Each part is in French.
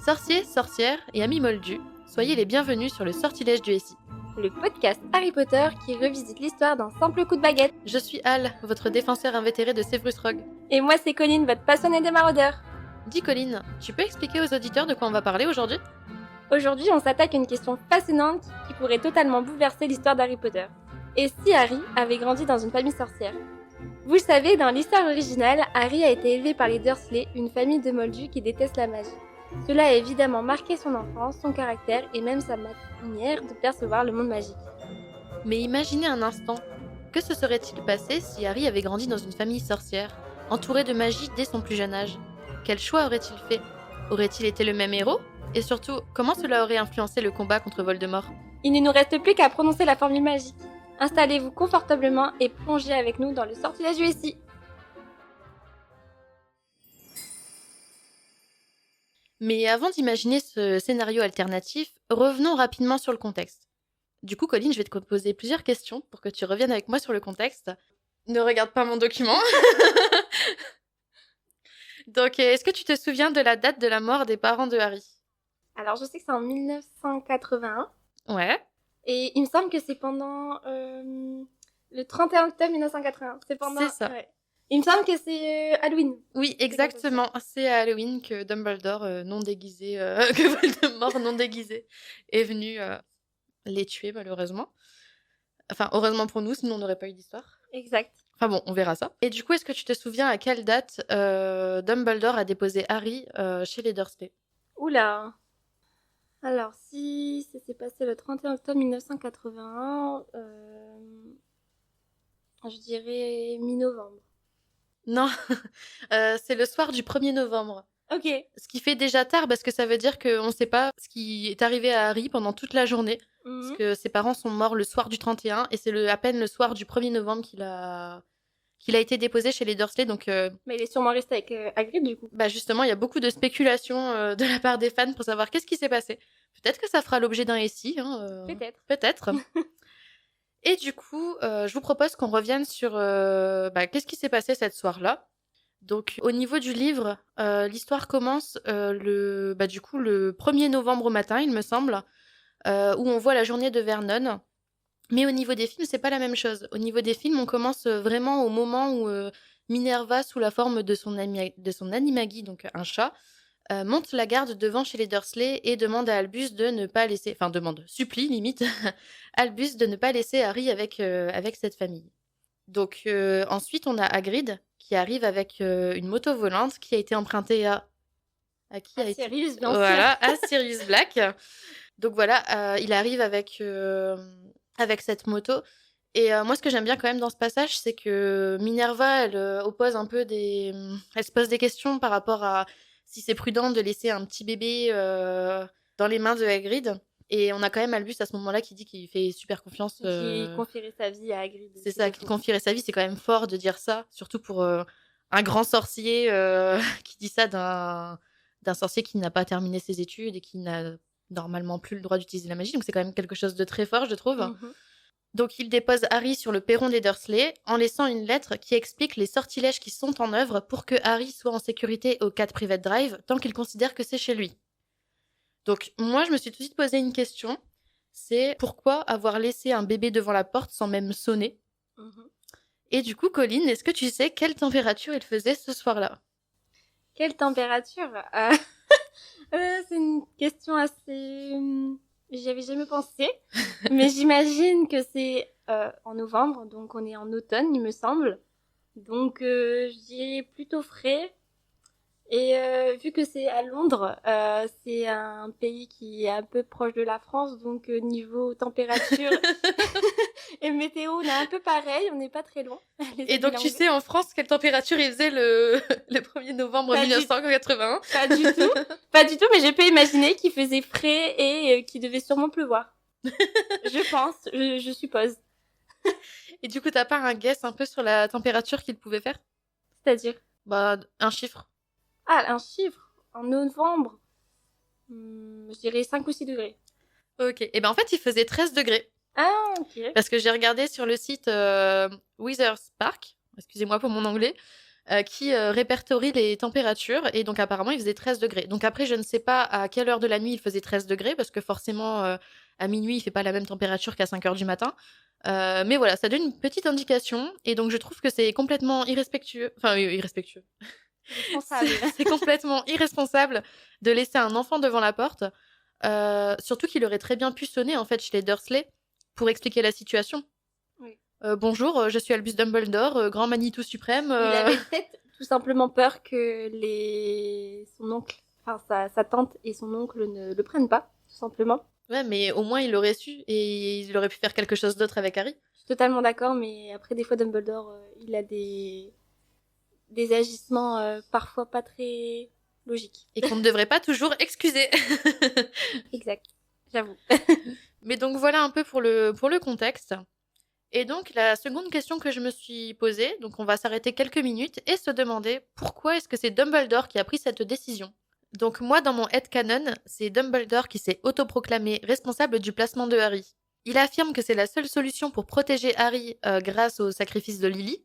Sorciers, sorcières et amis moldus, soyez les bienvenus sur le Sortilège du SI. Le podcast Harry Potter qui revisite l'histoire d'un simple coup de baguette. Je suis Al, votre défenseur invétéré de Severus Rogue. Et moi c'est Colline, votre passionnée des maraudeurs. Dis Colline, tu peux expliquer aux auditeurs de quoi on va parler aujourd'hui ? Aujourd'hui on s'attaque à une question fascinante qui pourrait totalement bouleverser l'histoire d'Harry Potter. Et si Harry avait grandi dans une famille sorcière ? Vous le savez, dans l'histoire originale, Harry a été élevé par les Dursley, une famille de moldus qui détestent la magie. Cela a évidemment marqué son enfance, son caractère et même sa manière de percevoir le monde magique. Mais imaginez un instant, que se serait-il passé si Harry avait grandi dans une famille sorcière, entouré de magie dès son plus jeune âge ? Quel choix aurait-il fait ? Aurait-il été le même héros ? Et surtout, comment cela aurait influencé le combat contre Voldemort ? Il ne nous reste plus qu'à prononcer la formule magique. Installez-vous confortablement et plongez avec nous dans le Sortilège du SI. Mais avant d'imaginer ce scénario alternatif, revenons rapidement sur le contexte. Du coup, Colline, je vais te poser plusieurs questions pour que tu reviennes avec moi sur le contexte. Ne regarde pas mon document. Donc, est-ce que tu te souviens de la date de la mort des parents de Harry ? Alors, je sais que c'est en 1981. Ouais. Et il me semble que c'est pendant le 31 octobre 1981. C'est ça. Ouais. Il me semble que c'est Halloween. Oui, exactement. C'est à Halloween que Dumbledore, non déguisé, que Voldemort non déguisé, est venu les tuer, malheureusement. Enfin, heureusement pour nous, sinon on n'aurait pas eu d'histoire. Exact. Enfin bon, on verra ça. Et du coup, est-ce que tu te souviens à quelle date Dumbledore a déposé Harry chez les Dursley ? Oula. Alors, si ça s'est passé le 31 octobre 1981, je dirais mi-novembre. Non, c'est le soir du 1er novembre. Ok. Ce qui fait déjà tard parce que ça veut dire qu'on ne sait pas ce qui est arrivé à Harry pendant toute la journée. Parce que ses parents sont morts le soir du 31 et c'est à peine le soir du 1er novembre qu'il a été déposé chez les Dursley. Donc, Mais il est sûrement resté avec Hagrid du coup. Bah justement, il y a beaucoup de spéculations de la part des fans pour savoir qu'est-ce qui s'est passé. Peut-être que ça fera l'objet d'un SI. Peut-être. Et du coup, je vous propose qu'on revienne sur qu'est-ce qui s'est passé cette soir-là. Donc, au niveau du livre, l'histoire commence le 1er novembre au matin, il me semble, où on voit la journée de Vernon. Mais au niveau des films, c'est pas la même chose. Au niveau des films, on commence vraiment au moment où Minerva, sous la forme de son animagi, donc un chat, monte la garde devant chez les Dursley et demande à Albus de ne pas laisser... Enfin, supplie limite Albus de ne pas laisser Harry avec cette famille. Donc ensuite, on a Hagrid qui arrive avec une moto volante qui a été empruntée à Sirius, bien sûr. Voilà, à Sirius Black. Donc voilà, il arrive avec cette moto. Et moi, ce que j'aime bien quand même dans ce passage, c'est que Minerva, elle oppose un peu elle se pose des questions par rapport à si c'est prudent de laisser un petit bébé dans les mains de Hagrid. Et on a quand même Albus à ce moment-là qui dit qu'il fait super confiance. Qui confierait sa vie à Hagrid. C'est ça, qui confierait sa vie. C'est quand même fort de dire ça, surtout pour un grand sorcier qui dit ça d'un sorcier qui n'a pas terminé ses études et qui n'a normalement plus le droit d'utiliser la magie. Donc c'est quand même quelque chose de très fort, je trouve. Mm-hmm. Donc il dépose Harry sur le perron des Dursley en laissant une lettre qui explique les sortilèges qui sont en œuvre pour que Harry soit en sécurité au 4 Private Drive tant qu'il considère que c'est chez lui. Donc moi, je me suis tout de suite posé une question. C'est pourquoi avoir laissé un bébé devant la porte sans même sonner ? Mm-hmm. Et du coup, Colline, est-ce que tu sais quelle température il faisait ce soir-là ? Quelle température ? C'est une question assez... J'y avais jamais pensé. Mais j'imagine que c'est en novembre, donc on est en automne, il me semble. Donc je dirais plutôt frais. Et vu que c'est à Londres, c'est un pays qui est un peu proche de la France, donc niveau température et météo, on est un peu pareil, on n'est pas très loin. Et donc tu sais en France quelle température il faisait le 1er novembre 1981 ? Pas du tout, mais j'ai pu imaginer qu'il faisait frais et qu'il devait sûrement pleuvoir. Je pense, je suppose. Et du coup, t'as pas un guess un peu sur la température qu'il pouvait faire ? C'est-à-dire ? Bah, un chiffre. Ah, un chiffre. En novembre, je dirais 5 ou 6 degrés. Ok. Et ben en fait, il faisait 13 degrés. Ah, ok. Parce que j'ai regardé sur le site Wizards Park, excusez-moi pour mon anglais, qui répertorie les températures. Et donc, apparemment, il faisait 13 degrés. Donc, après, je ne sais pas à quelle heure de la nuit il faisait 13 degrés, parce que forcément, à minuit, il fait pas la même température qu'à 5 heures du matin. Mais voilà, ça donne une petite indication. Et donc, je trouve que c'est complètement irrespectueux. Enfin, irrespectueux. C'est complètement irresponsable de laisser un enfant devant la porte. Surtout qu'il aurait très bien pu sonner, en fait, chez les Dursley pour expliquer la situation. Oui. Bonjour, je suis Albus Dumbledore, grand Manitou suprême. Il avait peut-être tout simplement peur que son oncle, enfin sa tante et son oncle ne le prennent pas, tout simplement. Ouais, mais au moins il l'aurait su et il aurait pu faire quelque chose d'autre avec Harry. Je suis totalement d'accord, mais après des fois Dumbledore, il a des agissements parfois pas très logiques. Et qu'on ne devrait pas toujours excuser. Exact, j'avoue. Mais donc voilà un peu pour le contexte. Et donc la seconde question que je me suis posée, donc on va s'arrêter quelques minutes et se demander pourquoi est-ce que c'est Dumbledore qui a pris cette décision. Donc moi dans mon headcanon, c'est Dumbledore qui s'est autoproclamé responsable du placement de Harry. Il affirme que c'est la seule solution pour protéger Harry grâce au sacrifice de Lily,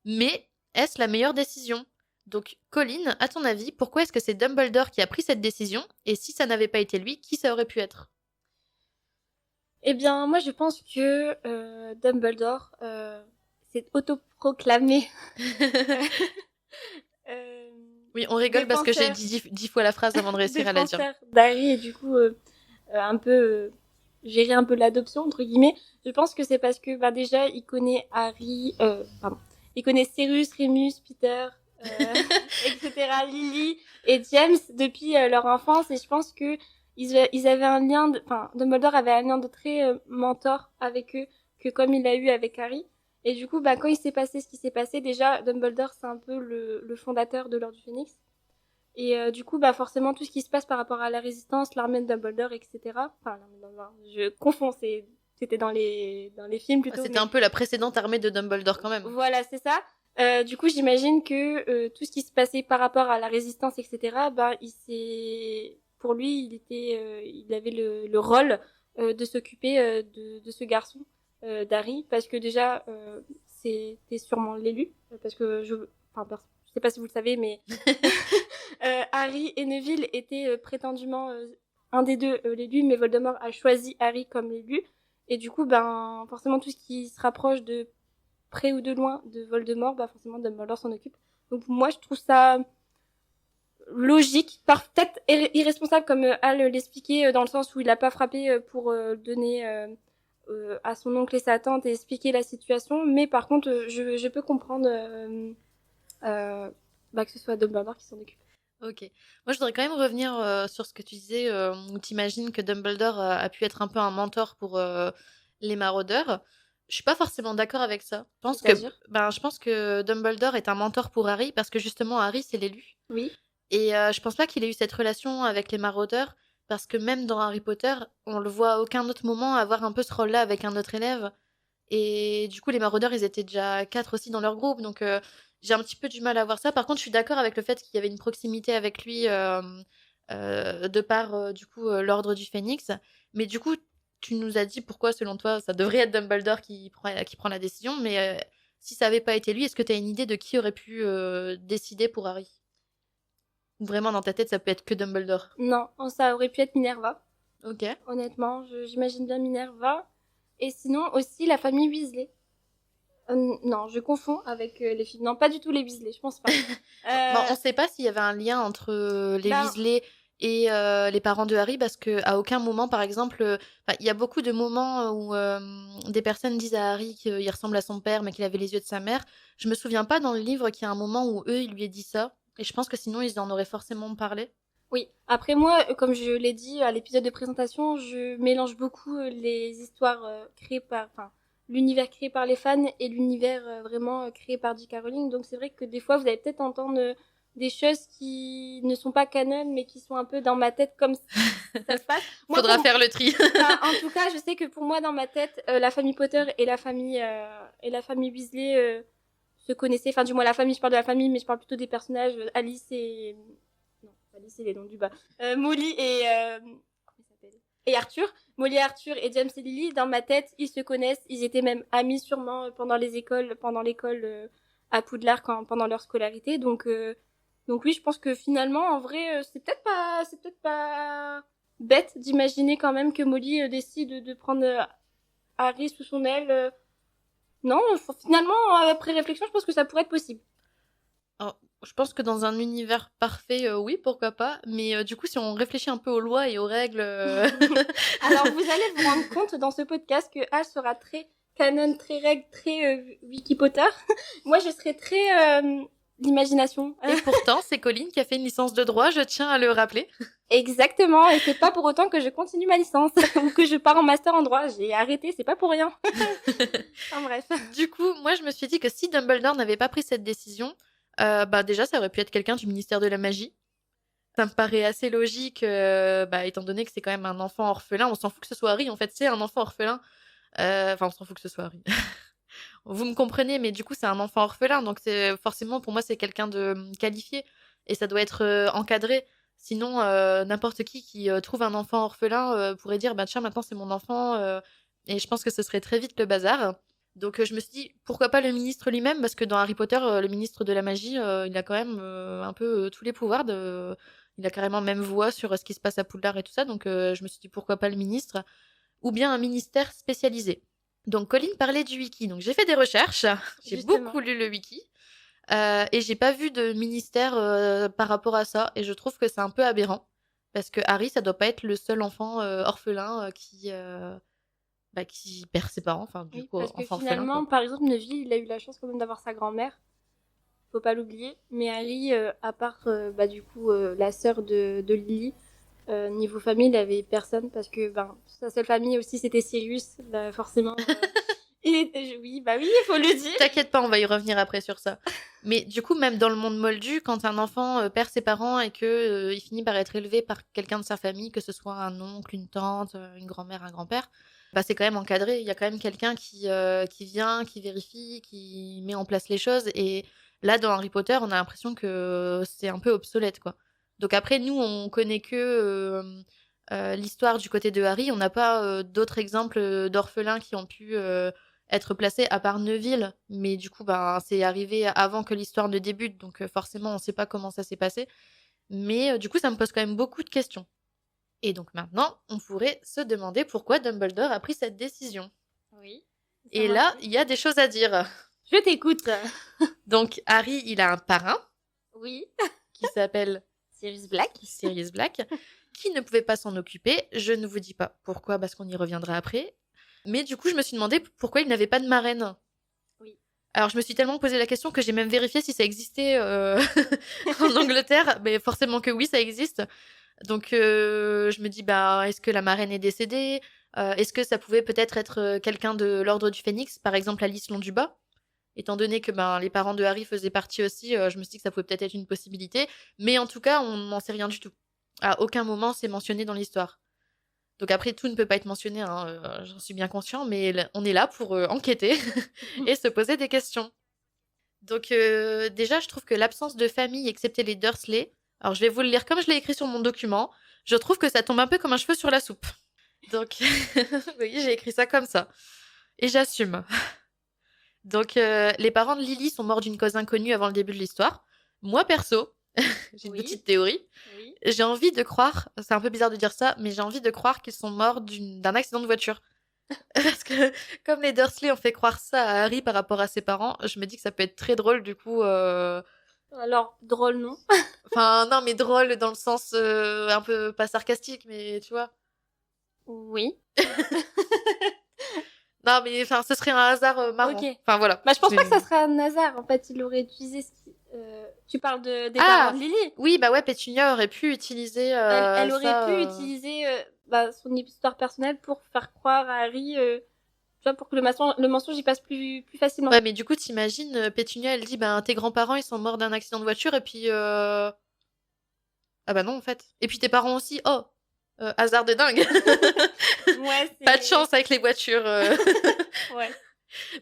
mais est-ce la meilleure décision? Donc Colin, à ton avis, pourquoi est-ce que c'est Dumbledore qui a pris cette décision et si ça n'avait pas été lui, qui ça aurait pu être? Eh bien, moi, je pense que Dumbledore s'est autoproclamé. Oui, on rigole parce que j'ai dit 10 fois la phrase avant de réussir à la dire. D'Harry et du coup, un peu gérer un peu l'adoption, entre guillemets. Je pense que c'est parce que déjà, il connaît Harry, il connaît Sirius, Remus, Peter, etc., Lily et James depuis leur enfance. Et je pense que ils avaient un lien, Dumbledore avait un lien de très mentor avec eux, que comme il a eu avec Harry. Et du coup, quand il s'est passé ce qui s'est passé, déjà, Dumbledore, c'est un peu le fondateur de l'Ordre du Phénix. Et du coup, forcément, tout ce qui se passe par rapport à la résistance, l'armée de Dumbledore, etc. Enfin, je confonds, c'était dans les films plutôt. C'était un peu la précédente armée de Dumbledore quand même. Voilà, c'est ça. Du coup, j'imagine que tout ce qui se passait par rapport à la résistance, etc., pour lui, il avait le rôle de s'occuper de ce garçon, d'Harry, parce que déjà, c'était sûrement l'élu, parce que je sais pas si vous le savez, mais Harry et Neville étaient prétendument un des deux l'élu, mais Voldemort a choisi Harry comme l'élu. Et du coup, forcément, tout ce qui se rapproche de près ou de loin de Voldemort, forcément Dumbledore s'en occupe. Donc moi, je trouve ça logique, peut-être irresponsable comme Al l'expliquait, dans le sens où il a pas frappé pour donner à son oncle et sa tante et expliquer la situation, mais par contre, je peux comprendre que ce soit Dumbledore qui s'en occupe. Ok. Moi, je voudrais quand même revenir sur ce que tu disais, où tu imagines que Dumbledore a pu être un peu un mentor pour les maraudeurs. Je suis pas forcément d'accord avec ça. Je pense que Dumbledore est un mentor pour Harry parce que justement, Harry, c'est l'élu. Oui. Et je pense pas qu'il ait eu cette relation avec les maraudeurs parce que même dans Harry Potter, on le voit à aucun autre moment avoir un peu ce rôle-là avec un autre élève. Et du coup, les maraudeurs, ils étaient déjà 4 aussi dans leur groupe, donc j'ai un petit peu du mal à voir ça. Par contre, je suis d'accord avec le fait qu'il y avait une proximité avec lui de par, du coup, l'ordre du Phénix. Mais du coup, tu nous as dit pourquoi, selon toi, ça devrait être Dumbledore qui prend la décision. Mais si ça avait pas été lui, est-ce que tu as une idée de qui aurait pu décider pour Harry? Ou vraiment, dans ta tête, ça peut être que Dumbledore? Non, ça aurait pu être Minerva. Ok. Honnêtement, j'imagine bien Minerva. Et sinon, aussi la famille Weasley. Non, je confonds avec les filles. Non, pas du tout les Weasley, je pense pas. On sait pas s'il y avait un lien entre les Weasley et les parents de Harry, parce que à aucun moment, par exemple, il y a beaucoup de moments où des personnes disent à Harry qu'il ressemble à son père, mais qu'il avait les yeux de sa mère. Je me souviens pas dans le livre qu'il y a un moment où eux, ils lui aient dit ça. Et je pense que sinon, ils en auraient forcément parlé. Oui. Après moi, comme je l'ai dit à l'épisode de présentation, je mélange beaucoup les histoires créées l'univers créé par les fans et l'univers vraiment créé par J.K. Rowling. Donc c'est vrai que des fois, vous allez peut-être entendre des choses qui ne sont pas canon, mais qui sont un peu dans ma tête comme ça se passe. Faudra faire le tri. En tout cas, je sais que pour moi, dans ma tête, la famille Potter et la famille Weasley se connaissaient. Enfin, du moins, la famille, je parle de la famille, mais je parle plutôt des personnages Alice, c'est les noms du bas. Molly et comment il s'appelle ? Et Arthur. Molly et Arthur et James et Lily, dans ma tête, ils se connaissent. Ils étaient même amis sûrement pendant l'école à Poudlard pendant leur scolarité. Donc oui, je pense que finalement, en vrai, c'est peut-être pas bête d'imaginer quand même que Molly décide de prendre Harry sous son aile. Non, finalement, après réflexion, je pense que ça pourrait être possible. Alors, je pense que dans un univers parfait, oui, pourquoi pas. Mais du coup, si on réfléchit un peu aux lois et aux règles... Alors, vous allez vous rendre compte dans ce podcast que H sera très canon, très règle, très Wiki Potter. Moi, je serai très l'imagination. Et pourtant, c'est Colline qui a fait une licence de droit, je tiens à le rappeler. Exactement, et c'est pas pour autant que je continue ma licence ou que je pars en master en droit. J'ai arrêté, c'est pas pour rien. Enfin bref. Du coup, moi, je me suis dit que si Dumbledore n'avait pas pris cette décision, déjà, ça aurait pu être quelqu'un du ministère de la magie. Ça me paraît assez logique, étant donné que c'est quand même un enfant orphelin. On s'en fout que ce soit Harry, en fait, c'est un enfant orphelin. Enfin, on s'en fout que ce soit Harry. Vous me comprenez, mais du coup, c'est un enfant orphelin, donc c'est forcément, pour moi, c'est quelqu'un de qualifié. Et ça doit être encadré. Sinon, n'importe qui trouve un enfant orphelin pourrait dire, bah tiens, maintenant c'est mon enfant. Et je pense que ce serait très vite le bazar. Donc je me suis dit, pourquoi pas le ministre lui-même, parce que dans Harry Potter, le ministre de la magie, il a quand même un peu tous les pouvoirs. Il a carrément même voix sur ce qui se passe à Poudlard et tout ça. Donc je me suis dit, pourquoi pas le ministre, ou bien un ministère spécialisé. Donc Colline parlait du wiki, donc j'ai fait des recherches, j'ai beaucoup lu le wiki, et j'ai pas vu de ministère par rapport à ça, et je trouve que c'est un peu aberrant, parce que Harry, ça doit pas être le seul enfant orphelin qui perd ses parents, enfin du coup parce que enfant finalement, orphelin, quoi. par exemple, Neville, il a eu la chance quand même d'avoir sa grand-mère, faut pas l'oublier, mais Harry, à part la sœur de Lily, niveau famille, il avait personne parce que sa seule famille aussi c'était Sirius, forcément. Oui, il faut le dire. T'inquiète pas, on va y revenir après sur ça. Mais du coup, même dans le monde moldu, quand un enfant perd ses parents et que il finit par être élevé par quelqu'un de sa famille, que ce soit un oncle, une tante, une grand-mère, un grand-père, c'est quand même encadré. Il y a quand même quelqu'un qui vient, qui vérifie, qui met en place les choses. Et là, dans Harry Potter, on a l'impression que c'est un peu obsolète, quoi. Donc après, nous, on connaît que l'histoire du côté de Harry. On n'a pas d'autres exemples d'orphelins qui ont pu être placés à part Neville, mais du coup, c'est arrivé avant que l'histoire ne débute, donc forcément, on ne sait pas comment ça s'est passé. Mais du coup, ça me pose quand même beaucoup de questions. Et donc maintenant, on pourrait se demander pourquoi Dumbledore a pris cette décision. Oui. Et là, il y a des choses à dire. Je t'écoute. Donc, Harry, il a un parrain. Oui. Qui s'appelle Sirius Black. Sirius Black, qui ne pouvait pas s'en occuper. Je ne vous dis pas pourquoi, parce qu'on y reviendra après. Mais du coup, je me suis demandé pourquoi il n'avait pas de marraine. Oui. Alors, je me suis tellement posé la question que j'ai même vérifié si ça existait en Angleterre. Mais forcément que oui, ça existe. Donc, je me dis, est-ce que la marraine est décédée? Est-ce que ça pouvait peut-être être quelqu'un de l'Ordre du Phénix, par exemple Alice Londubat? Étant donné que les parents de Harry faisaient partie aussi, je me suis dit que ça pouvait peut-être être une possibilité. Mais en tout cas, on n'en sait rien du tout. À aucun moment, c'est mentionné dans l'histoire. Donc après, tout ne peut pas être mentionné, hein, j'en suis bien conscient, mais on est là pour enquêter et se poser des questions. Donc déjà, je trouve que l'absence de famille, excepté les Dursley, alors je vais vous le lire comme je l'ai écrit sur mon document, je trouve que ça tombe un peu comme un cheveu sur la soupe. Donc, vous voyez, j'ai écrit ça comme ça. Et j'assume. Donc, les parents de Lily sont morts d'une cause inconnue avant le début de l'histoire. Moi, perso, j'ai une petite théorie. Oui. J'ai envie de croire, c'est un peu bizarre de dire ça, mais j'ai envie de croire qu'ils sont morts d'un accident de voiture. Parce que comme les Dursley ont fait croire ça à Harry par rapport à ses parents, je me dis que ça peut être très drôle du coup. Alors, drôle non. Enfin, non, mais drôle dans le sens un peu pas sarcastique, mais tu vois. Oui. Non, mais enfin, ce serait un hasard marrant. Okay. Enfin, voilà. Je pense pas que ça serait un hasard. En fait, il aurait utilisé tu parles des parents de Lily. Oui, ouais, Pétunia aurait pu utiliser elle aurait pu utiliser son histoire personnelle pour faire croire à Harry, tu vois, pour que le mensonge y passe plus facilement. Ouais, mais du coup, t'imagines, Pétunia, elle dit, tes grands-parents, ils sont morts d'un accident de voiture, et puis... Ah bah non, en fait. Et puis tes parents aussi, hasard de dingue. Ouais, pas de chance avec les voitures. Ouais.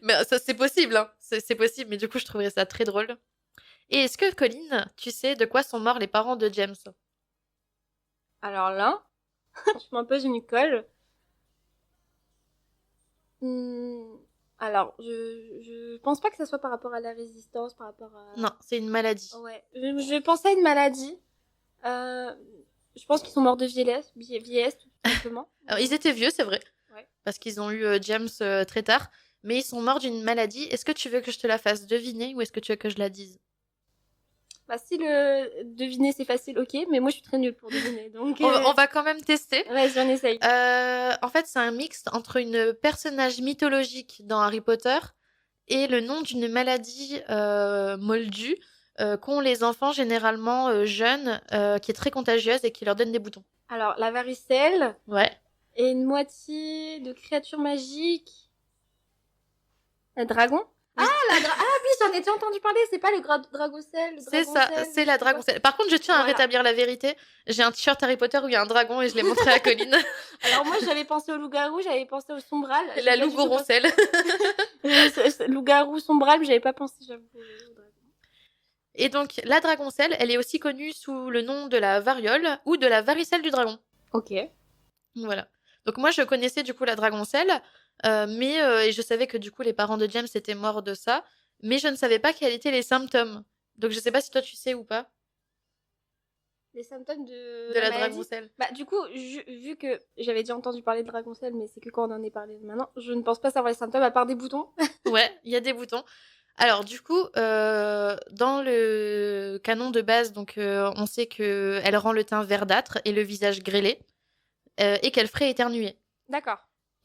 Mais ça, c'est possible, hein. C'est possible, mais du coup, je trouverais ça très drôle. Et est-ce que, Colline, tu sais de quoi sont morts les parents de James? Alors là, je m'impose une colle. Alors, je pense pas que ça soit par rapport à la résistance, par rapport à... Non, c'est une maladie. Ouais, je pensais à une maladie. Je pense qu'ils sont morts de vieillesse, tout simplement. Alors, ils étaient vieux, c'est vrai. Ouais. Parce qu'ils ont eu James très tard. Mais ils sont morts d'une maladie. Est-ce que tu veux que je te la fasse deviner ou est-ce que tu veux que je la dise? Bah, si le deviner c'est facile, ok, mais moi je suis très nulle pour deviner. Donc, on va quand même tester. Vas-y, on essaye. En fait, c'est un mixte entre une personnage mythologique dans Harry Potter et le nom d'une maladie moldue qu'ont les enfants généralement jeunes, qui est très contagieuse et qui leur donne des boutons. Alors, la varicelle. Ouais. Et une moitié de créatures magiques. Un dragon. Oui. Ah oui, j'en ai déjà entendu parler, c'est pas le dragocelle. C'est ça, c'est la dragoncelle. Par contre, je tiens à rétablir la vérité. J'ai un t-shirt Harry Potter où il y a un dragon et je l'ai montré à Colline. Alors moi, j'avais pensé au loup-garou, j'avais pensé au sombral. La loup-goroncelle. Loup-garou, sombral, mais j'avais pas pensé, j'avoue, au dragon. Et donc, la dragoncelle, elle est aussi connue sous le nom de la variole ou de la varicelle du dragon. Ok. Voilà. Donc moi, je connaissais du coup la dragoncelle, et je savais que du coup les parents de James étaient morts de ça, mais je ne savais pas quels étaient les symptômes. Donc je sais pas si toi tu sais ou pas. Les symptômes de la dragoncelle. Bah du coup, vu que j'avais déjà entendu parler de dragoncelle, mais c'est que quand on en est parlé maintenant, je ne pense pas savoir les symptômes à part des boutons. Ouais, il y a des boutons. Alors du coup, dans le canon de base, donc on sait que elle rend le teint verdâtre et le visage grêlé, et qu'elle ferait éternuer. D'accord.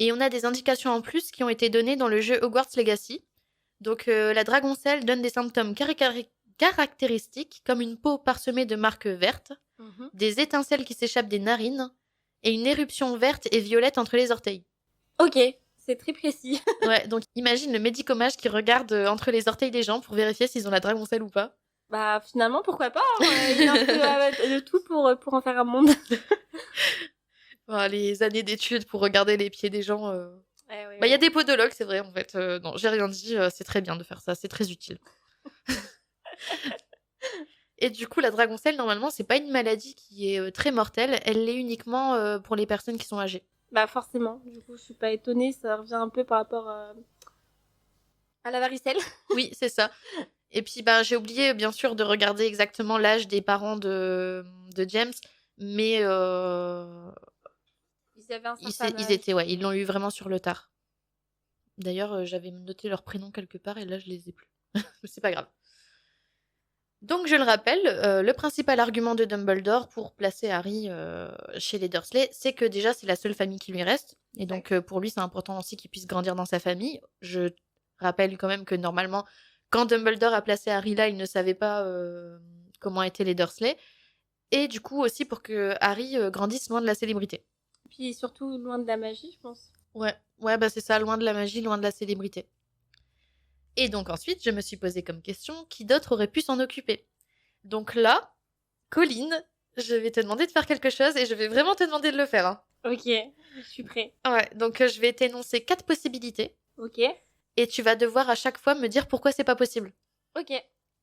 Et on a des indications en plus qui ont été données dans le jeu Hogwarts Legacy. Donc la dragoncelle donne des symptômes caractéristiques comme une peau parsemée de marques vertes, des étincelles qui s'échappent des narines et une éruption verte et violette entre les orteils. Ok, c'est très précis. Ouais, donc imagine le médicomage qui regarde entre les orteils des gens pour vérifier s'ils ont la dragoncelle ou pas. Bah finalement, pourquoi pas, hein. Il y a un peu le tout pour en faire un monde. Les années d'études pour regarder les pieds des gens. Il y a des podologues, c'est vrai, en fait. Non, j'ai rien dit, c'est très bien de faire ça, c'est très utile. Et du coup, la dragoncelle, normalement, c'est pas une maladie qui est très mortelle, elle l'est uniquement pour les personnes qui sont âgées. Bah forcément, du coup, je suis pas étonnée, ça revient un peu par rapport à la varicelle. Oui, c'est ça. Et puis, j'ai oublié, bien sûr, de regarder exactement l'âge des parents de James, mais... Ils avaient un certain âge. Ils l'ont eu vraiment sur le tard. D'ailleurs, j'avais noté leur prénom quelque part et là, je les ai plus. Mais c'est pas grave. Donc, je le rappelle, le principal argument de Dumbledore pour placer Harry chez les Dursley, c'est que déjà, c'est la seule famille qui lui reste. Et donc, pour lui, c'est important aussi qu'il puisse grandir dans sa famille. Je rappelle quand même que normalement, quand Dumbledore a placé Harry là, il ne savait pas comment étaient les Dursley. Et du coup, aussi pour que Harry grandisse loin de la célébrité. Puis surtout loin de la magie, je pense. Ouais, c'est ça, loin de la magie, loin de la célébrité. Et donc ensuite, je me suis posé comme question, qui d'autre aurait pu s'en occuper? Donc là, Colline, je vais te demander de faire quelque chose et je vais vraiment te demander de le faire. Hein. Ok, je suis prêt. Ouais, donc je vais t'énoncer 4 possibilités. Ok. Et tu vas devoir à chaque fois me dire pourquoi c'est pas possible. Ok.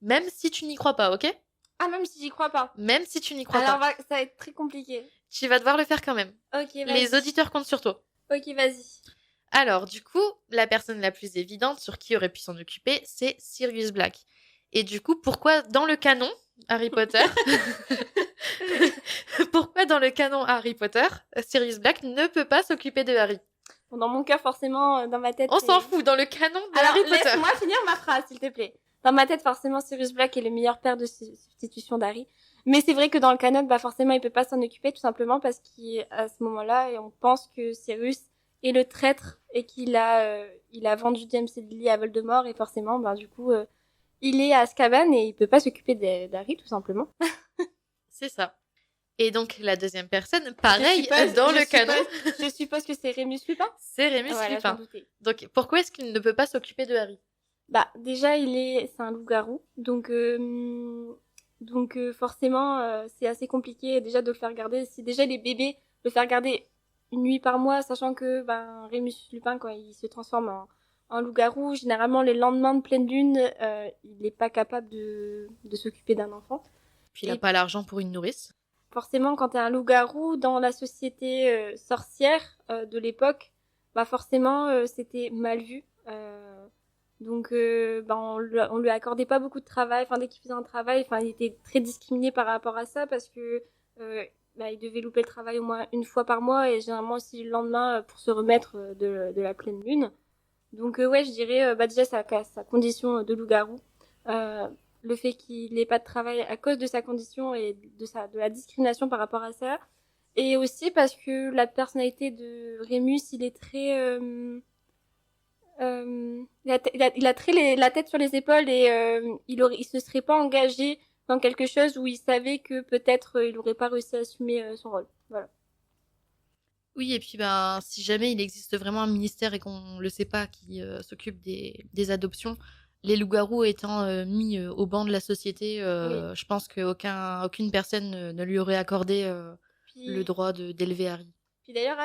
Même si tu n'y crois pas, ok? Ah, même si j'y crois pas. Même si tu n'y crois pas. pas. Alors, ça va être très compliqué. Tu vas devoir le faire quand même. Ok, vas-y. Les auditeurs comptent sur toi. Ok, vas-y. Alors, du coup, la personne la plus évidente sur qui aurait pu s'en occuper, c'est Sirius Black. Et du coup, pourquoi dans le canon Harry Potter pourquoi dans le canon Harry Potter, Sirius Black ne peut pas s'occuper de Harry? Bon, dans mon cœur, forcément, dans ma tête... On s'en fout, dans le canon de Harry Potter. Alors, laisse-moi finir ma phrase, s'il te plaît. Dans ma tête, forcément, Sirius Black est le meilleur père de substitution d'Harry. Mais c'est vrai que dans le canon, forcément, il peut pas s'en occuper, tout simplement parce qu'à ce moment-là, on pense que Sirius est le traître et qu'il a vendu James et Lily à Voldemort et forcément, du coup, il est à Azkaban et il peut pas s'occuper d'Harry, tout simplement. C'est ça. Et donc, la deuxième personne, pareil, dans le canon... Je suppose que c'est Rémus Lupin. C'est Rémus Lupin. Donc, pourquoi est-ce qu'il ne peut pas s'occuper de Harry? Déjà, c'est un loup-garou. Donc forcément, c'est assez compliqué déjà de le faire garder. Si déjà les bébés, le faire garder une nuit par mois, sachant que Rémus Lupin, quand il se transforme en loup-garou, généralement les lendemains de pleine lune, il n'est pas capable de s'occuper d'un enfant. Puis il n'a pas l'argent pour une nourrice. Forcément, quand t'es un loup-garou dans la société sorcière de l'époque, forcément, c'était mal vu. Donc, on lui accordait pas beaucoup de travail. Enfin, dès qu'il faisait un travail, il était très discriminé par rapport à ça parce que il devait louper le travail au moins une fois par mois et généralement aussi le lendemain pour se remettre de la pleine lune. Donc, ouais, je dirais déjà sa condition de loup-garou. Le fait qu'il n'ait pas de travail à cause de sa condition et de la discrimination par rapport à ça. Et aussi parce que la personnalité de Rémus, il est très... il a très la tête sur les épaules et il se serait pas engagé dans quelque chose où il savait que peut-être il aurait pas réussi à assumer son rôle. Voilà. Oui, et puis si jamais il existe vraiment un ministère et qu'on le sait pas qui s'occupe des adoptions, les loups-garous étant mis au banc de la société, Oui. je pense qu'aucune personne ne lui aurait accordé le droit d'élever Harry. Puis d'ailleurs,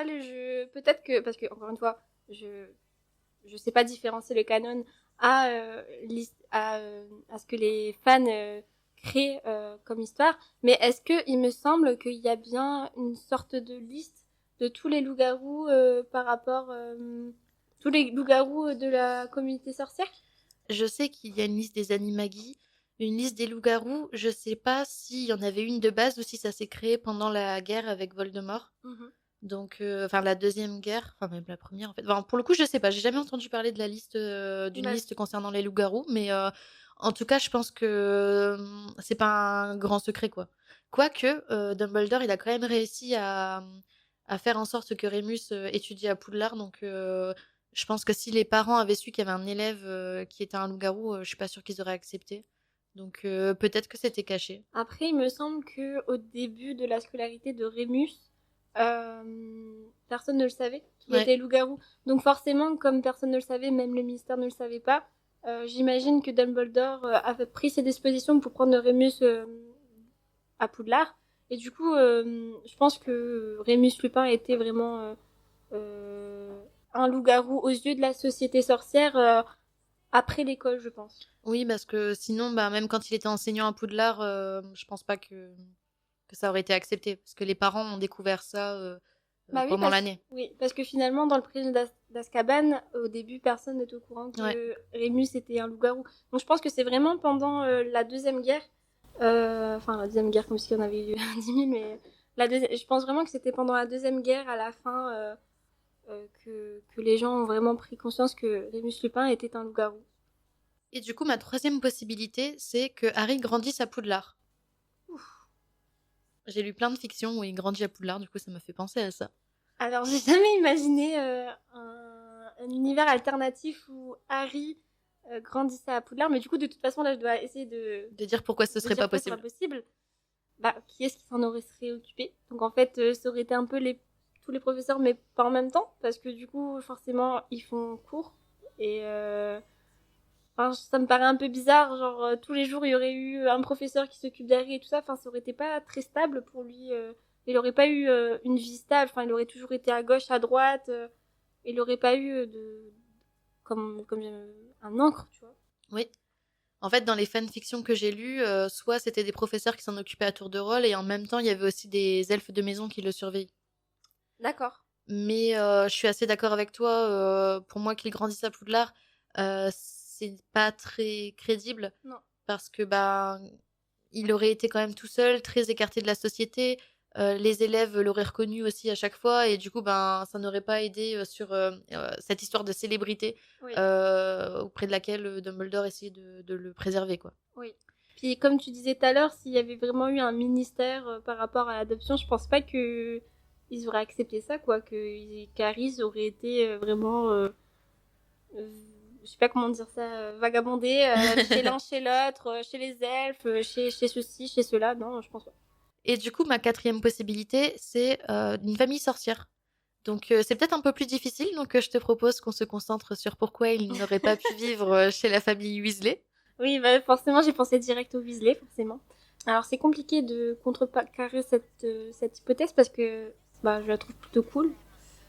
peut-être que, parce que encore une fois, je sais pas différencier le canon à ce que les fans créent comme histoire, mais est-ce que il me semble qu'il y a bien une sorte de liste de tous les loups-garous par rapport tous les loups-garous de la communauté sorcière? Je sais qu'il y a une liste des animagis, une liste des loups-garous. Je sais pas s'il y en avait une de base ou si ça s'est créé pendant la guerre avec Voldemort. Donc, la deuxième guerre, enfin même la première en fait. Enfin, pour le coup, je sais pas. J'ai jamais entendu parler de la liste d'une liste concernant les loups-garous, mais en tout cas, je pense que c'est pas un grand secret quoi. Quoique Dumbledore, il a quand même réussi à faire en sorte que Rémus étudie à Poudlard, donc je pense que si les parents avaient su qu'il y avait un élève qui était un loup-garou, je suis pas sûre qu'ils auraient accepté. Donc peut-être que c'était caché. Après, il me semble que au début de la scolarité de Rémus, personne ne le savait qu'il était loup-garou. Donc forcément, comme personne ne le savait, même le ministère ne le savait pas, j'imagine que Dumbledore avait pris ses dispositions pour prendre Rémus à Poudlard. Et du coup, je pense que Rémus Lupin était vraiment un loup-garou aux yeux de la société sorcière après l'école, je pense. Oui, parce que sinon, même quand il était enseignant à Poudlard, je pense pas que ça aurait été accepté. Parce que les parents ont découvert ça pendant l'année. Oui, parce que finalement, dans le prisonnier d'Azkaban, au début, personne n'est au courant que Rémus était un loup-garou. Donc je pense que c'est vraiment pendant la Deuxième Guerre, la Deuxième Guerre comme s'il y en avait eu 10 000, mais je pense vraiment que c'était pendant la Deuxième Guerre, à la fin, que les gens ont vraiment pris conscience que Rémus Lupin était un loup-garou. Et du coup, ma troisième possibilité, c'est que Harry grandisse à Poudlard. Ouf. J'ai lu plein de fictions où il grandit à Poudlard, du coup ça m'a fait penser à ça. Alors j'ai jamais imaginé un univers alternatif où Harry grandissait à Poudlard, mais du coup de toute façon là je dois essayer de dire pourquoi ce serait pas possible. Qui est-ce qui s'en serait occupé? Donc en fait ça aurait été un peu tous les professeurs mais pas en même temps parce que du coup forcément ils font cours et ça me paraît un peu bizarre, genre tous les jours il y aurait eu un professeur qui s'occupe d'Harry et tout ça, ça aurait été pas très stable pour lui. Il aurait pas eu une vie stable, il aurait toujours été à gauche, à droite, il aurait pas eu comme un encre, tu vois. Oui. En fait, dans les fanfictions que j'ai lues, soit c'était des professeurs qui s'en occupaient à tour de rôle et en même temps il y avait aussi des elfes de maison qui le surveillent. D'accord. Mais je suis assez d'accord avec toi. Pour moi, qu'il grandisse à Poudlard, c'est pas très crédible. Non. Parce que il aurait été quand même tout seul, très écarté de la société. Les élèves l'auraient reconnu aussi à chaque fois et du coup, ça n'aurait pas aidé sur cette histoire de célébrité auprès de laquelle Dumbledore essayait de le préserver, quoi. Oui. Puis comme tu disais tout à l'heure, s'il y avait vraiment eu un ministère par rapport à l'adoption, je pense pas que ils auraient accepté ça, quoi, que Caris aurait été vraiment je sais pas comment dire ça, vagabonder chez l'un, chez l'autre, chez les elfes, chez ceci, chez cela. Non, je pense pas. Et du coup, ma quatrième possibilité, c'est une famille sorcière. Donc c'est peut-être un peu plus difficile, donc je te propose qu'on se concentre sur pourquoi il n'aurait pas pu vivre chez la famille Weasley. Oui, forcément, j'ai pensé direct au Weasley, forcément. Alors c'est compliqué de contrecarrer cette hypothèse parce que je la trouve plutôt cool.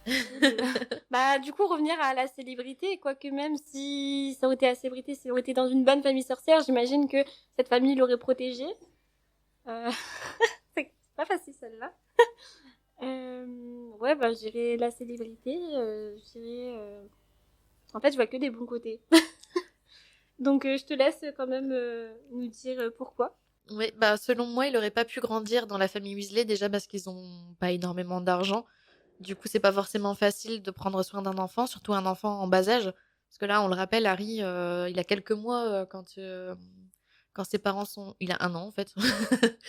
Du coup, revenir à la célébrité, quoique même si ça aurait été la célébrité, si ça aurait été dans une bonne famille sorcière, j'imagine que cette famille l'aurait protégé. C'est pas facile celle-là. Je dirais la célébrité, je dirais En fait, je vois que des bons côtés. Donc, je te laisse quand même nous dire pourquoi. Oui, bah selon moi, il aurait pas pu grandir dans la famille Weasley déjà parce qu'ils ont pas énormément d'argent. Du coup, c'est pas forcément facile de prendre soin d'un enfant, surtout un enfant en bas âge. Parce que là, on le rappelle, Harry, il a quelques mois quand ses parents sont... Il a 1 an, en fait.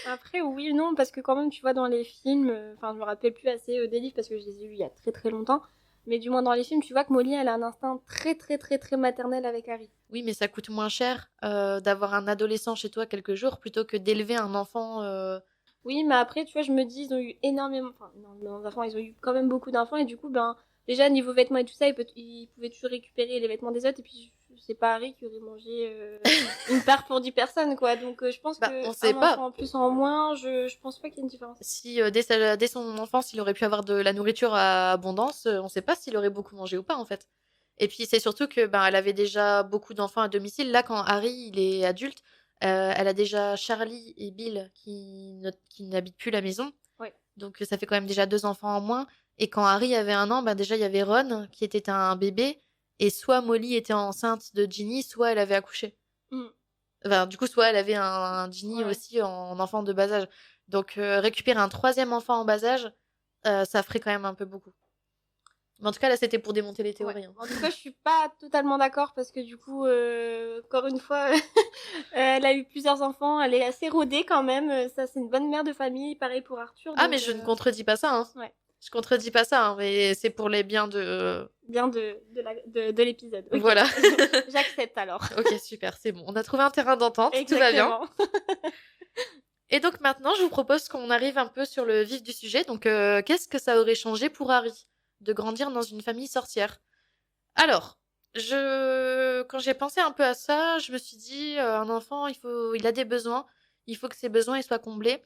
Après, oui, non, parce que quand même, tu vois, dans les films, enfin, je me rappelle plus assez des livres parce que je les ai lus il y a très très longtemps, mais du moins dans les films, tu vois que Molly, elle a un instinct très très très très maternel avec Harry. Oui, mais ça coûte moins cher d'avoir un adolescent chez toi quelques jours plutôt que d'élever un enfant. Oui, mais après, tu vois, je me dis, ils ont eu énormément d'enfants, ils ont eu quand même beaucoup d'enfants, et du coup, ben, déjà, niveau vêtements et tout ça, ils pouvaient toujours récupérer les vêtements des autres, et puis, c'est pas Harry qui aurait mangé une part pour 10 personnes, quoi. Donc, je pense Bah, que on sait un pas. enfant en plus ou en moins, je pense pas qu'il y ait une différence. Si dès son enfance, il aurait pu avoir de la nourriture à abondance, on sait pas s'il aurait beaucoup mangé ou pas, en fait. Et puis, c'est surtout que ben, elle avait déjà beaucoup d'enfants à domicile. Là, quand Harry il est adulte, elle a déjà Charlie et Bill qui n'habitent plus la maison. Ouais. Donc, ça fait quand même déjà 2 enfants en moins. Et quand Harry avait 1 an, ben, déjà, il y avait Ron qui était un bébé. Et soit Molly était enceinte de Ginny, soit elle avait accouché. Mm. Enfin, du coup, soit elle avait un Ginny aussi en enfant de bas âge. Donc, récupérer un 3e enfant en bas âge, ça ferait quand même un peu beaucoup. Mais en tout cas, là, c'était pour démonter les théories. Ouais. En tout cas, je suis pas totalement d'accord parce que du coup, encore une fois, elle a eu plusieurs enfants, elle est assez rodée quand même. Ça, c'est une bonne mère de famille. Pareil pour Arthur. Ah, Donc, mais je ne contredis pas ça. Hein. ouais. Je contredis pas ça, hein, mais c'est pour les biens de... Bien de l'épisode. Okay. Voilà. J'accepte alors. Ok, super, c'est bon. On a trouvé un terrain d'entente, tout va bien. Et donc maintenant, je vous propose qu'on arrive un peu sur le vif du sujet. Donc, qu'est-ce que ça aurait changé pour Harry de grandir dans une famille sorcière? Alors, quand j'ai pensé un peu à ça, je me suis dit, un enfant, il a des besoins, il faut que ses besoins ils soient comblés.